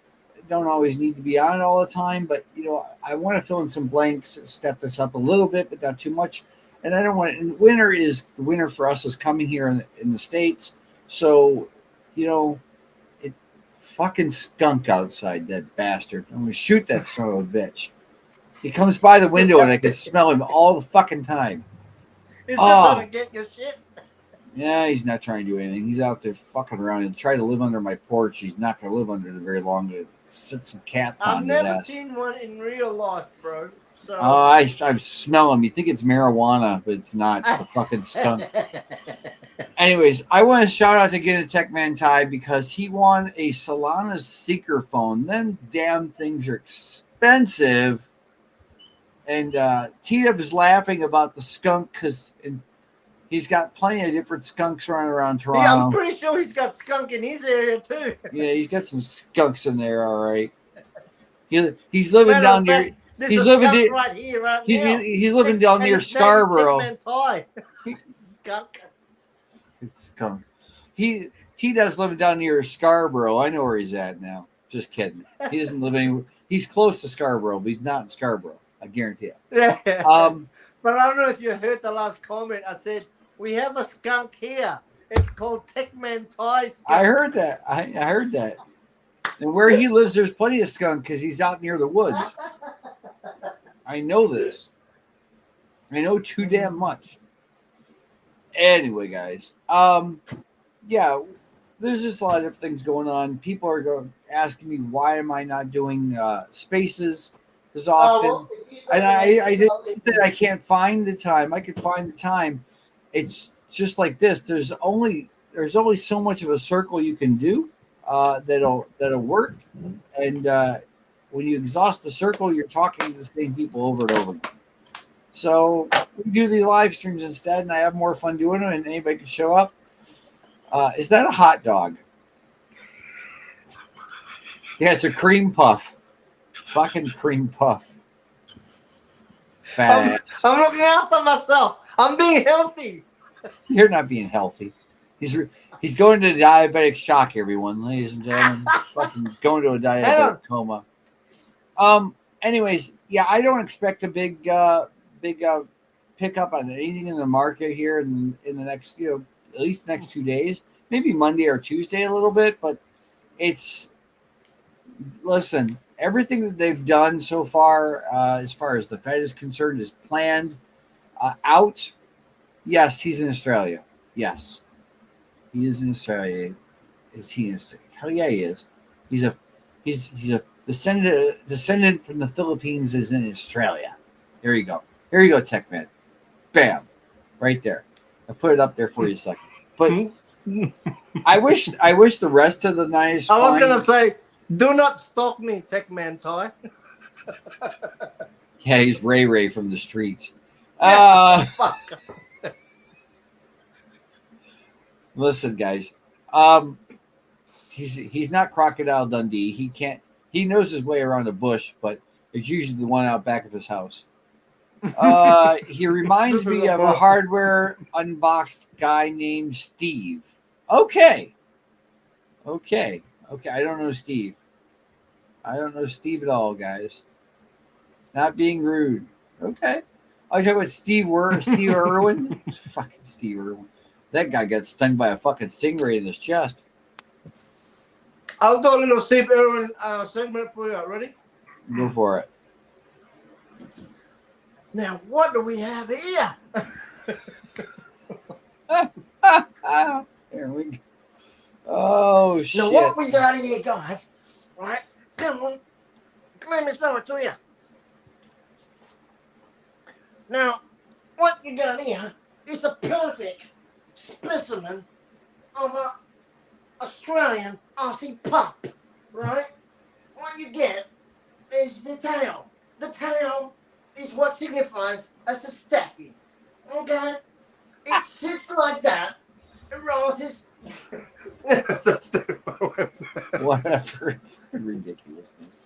always need to be on all the time, but I want to fill in some blanks, step this up a little bit, but not too much. And I don't want. And winter for us is coming here in the States, so it fucking skunk outside, that bastard. I'm gonna shoot that son of a bitch. He comes by the window and I can smell him all the fucking time. He's not trying to get your shit. Yeah, he's not trying to do anything. He's out there fucking around. He'll try to live under my porch. He's not going to live under it very long. To sit some cats on his ass. I've never seen one in real life, bro. So I smell him. You think it's marijuana, but it's not. It's the fucking skunk. Anyways, I want to shout out to Get a Tech Man Ty because he won a Solana Seeker phone. Them damn things are expensive. And T-Dub is laughing about the skunk because he's got plenty of different skunks running around Toronto. Yeah, I'm pretty sure he's got skunk in his area too. Yeah, he's got some skunks in there, all right. He's living down near. He's living right here, right now. He's living down near Scarborough. Skunk. It's skunk. T-Dub's living down near Scarborough. I know where he's at now. Just kidding. He doesn't live anywhere. He's close to Scarborough, but he's not in Scarborough. I guarantee you. Yeah. But I don't know if you heard the last comment. I said, we have a skunk here. It's called Techman Ty skunk. I heard that. I heard that. And where he lives, there's plenty of skunk because he's out near the woods. I know this. I know too damn much. Anyway, guys. Yeah, there's just a lot of different things going on. People are asking me why am I not doing spaces as often, and I didn't that I can't find the time. I could find the time. It's just like this. There's only so much of a circle you can do that'll work, and when you exhaust the circle, you're talking to the same people over and over again. So we do the live streams instead, and I have more fun doing them, and anybody can show up. Is that a hot dog? Yeah, it's a cream puff. Fucking cream puff. Fat. I'm looking after myself. I'm being healthy. You're not being healthy. He's going to diabetic shock, everyone, ladies and gentlemen. Fucking going to a diabetic coma. Anyways, yeah, I don't expect a big pickup on anything in the market here in the next, at least the next 2 days. Maybe Monday or Tuesday a little bit, but listen, everything that they've done so far as the Fed is concerned, is planned out. Yes, he's in Australia. Yes, he is in Australia. Is he in Australia? Hell yeah, he is. He's a descendant from the Philippines, is in Australia. Here you go. Here you go, Tech Man. Bam. Right there. I put it up there for you a second. But I wish the rest of the night. I was gonna say, do not stalk me, Tech Man Ty. Yeah, he's Ray from the streets. Fuck. Listen, guys. He's not Crocodile Dundee. He knows his way around the bush, but it's usually the one out back of his house. He reminds me of a hardware unboxed guy named Steve. Okay. I don't know Steve. I don't know Steve at all, guys. Not being rude. Okay. I talk about Steve Irwin. Fucking Steve Irwin. That guy got stung by a fucking stingray in his chest. I'll do a little Steve Irwin segment for you. Ready? Go for it. Now, what do we have here? There we go. Oh, shit. Now, what we got here, guys, right? Come on, let me show it to you. Now, what you got here is a perfect specimen of a Australian Aussie pup, right? What you get is the tail. The tail is what signifies as a staffy. Okay? It sits like that. It rises. Whatever. Ridiculousness.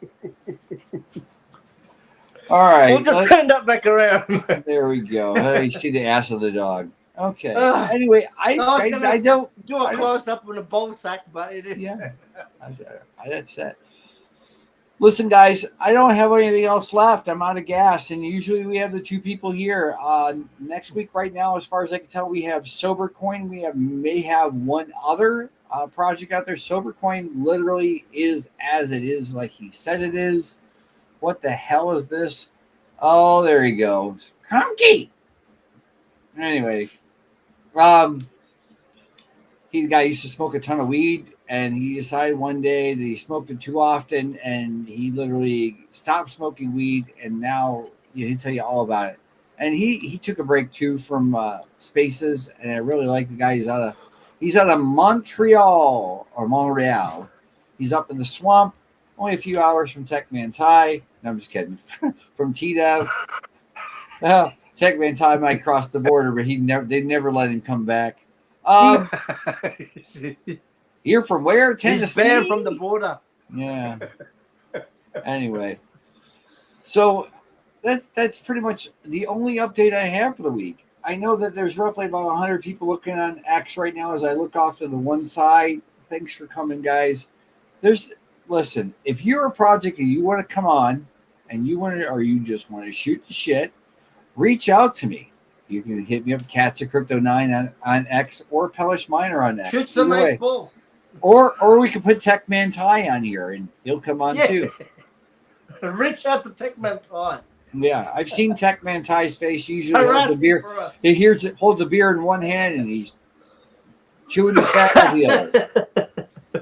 All right. We'll just turn that back around. There we go. Hey, you see the ass of the dog. Okay. Anyway, I don't do a close up with a bowl sack, but it is. Yeah. That's it. Listen, guys, I don't have anything else left. I'm out of gas, and usually we have the two people here. Next week, right now, as far as I can tell, we have SoberCoin. We may have one other project out there. SoberCoin literally is as it is, like he said it is. What the hell is this? Oh, there he goes. Crunky. Anyway, he the guy used to smoke a ton of weed. And he decided one day that he smoked it too often, and he literally stopped smoking weed. And now he'll tell you all about it. And he took a break too from Spaces, and I really like the guy. He's out of Montreal. He's up in the swamp, only a few hours from Techman's High. No, I'm just kidding. From T-Dev. Techman's High might cross the border, but they never let him come back. You're from where? Tennessee? He's banned from the border. Yeah. Anyway. So that's pretty much the only update I have for the week. I know that there's roughly about 100 people looking on X right now as I look off to the one side. Thanks for coming, guys. Listen, if you're a project and you want to come on and you just want to shoot the shit, reach out to me. You can hit me up CatsOfCrypto9 on X or Pelish Miner on X. Just to make both. Or we could put Techman Ty on here and he'll come on too. Reach out to Techman Ty. Yeah, I've seen Techman Ty's face. Usually holds the beer. He holds the beer in one hand and he's chewing the fat with the other.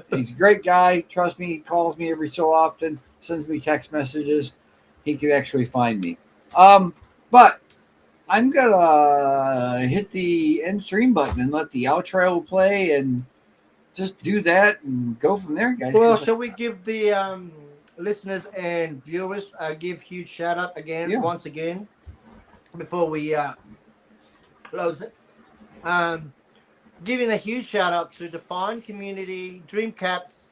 He's a great guy. Trust me, he calls me every so often, sends me text messages. He can actually find me. But I'm gonna hit the end stream button and let the outro play and just do that and go from there, guys. Well, shall we give the listeners and viewers give huge shout out again, once again, before we close it? Giving a huge shout out to the fine community, Dream Cats.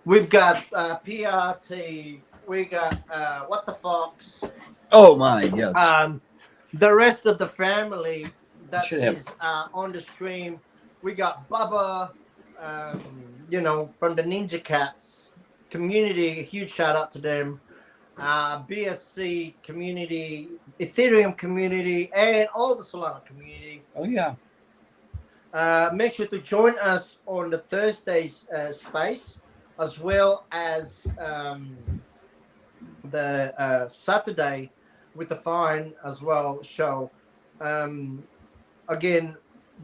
We've got PRT. We got What the Fox. Oh my, yes. The rest of the family that is on the stream. We got Bubba, from the Ninja Cats community. A huge shout out to them. BSC community, Ethereum community, and all the Solana community. Oh, yeah. Make sure to join us on the Thursday's space, as well as the Saturday with the Fine as well show. Again,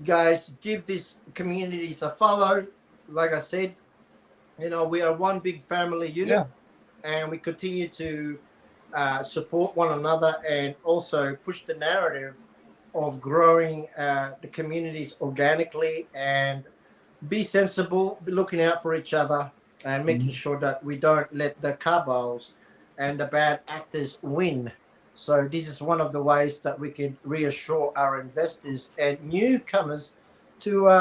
guys, give these communities a follow. Like I said, we are one big family unit, and we continue to support one another and also push the narrative of growing the communities organically and be sensible, be looking out for each other and making sure that we don't let the cabals and the bad actors win. So this is one of the ways that we can reassure our investors and newcomers to,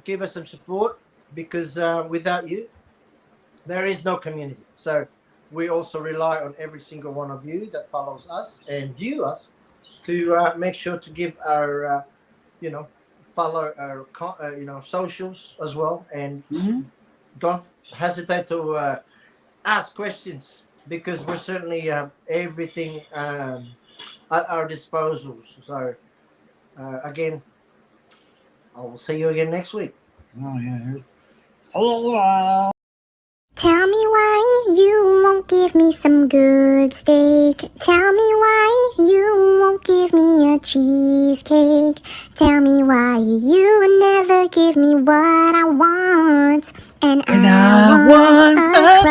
give us some support, because without you, there is no community. So we also rely on every single one of you that follows us and view us to make sure to give our, follow our, socials as well. And don't hesitate to ask questions, because we certainly have everything at our disposal. So, again, I will see you again next week. Oh, yeah. Tell me why you won't give me some good steak. Tell me why you won't give me a cheesecake. Tell me why you never give me what I want. And I want a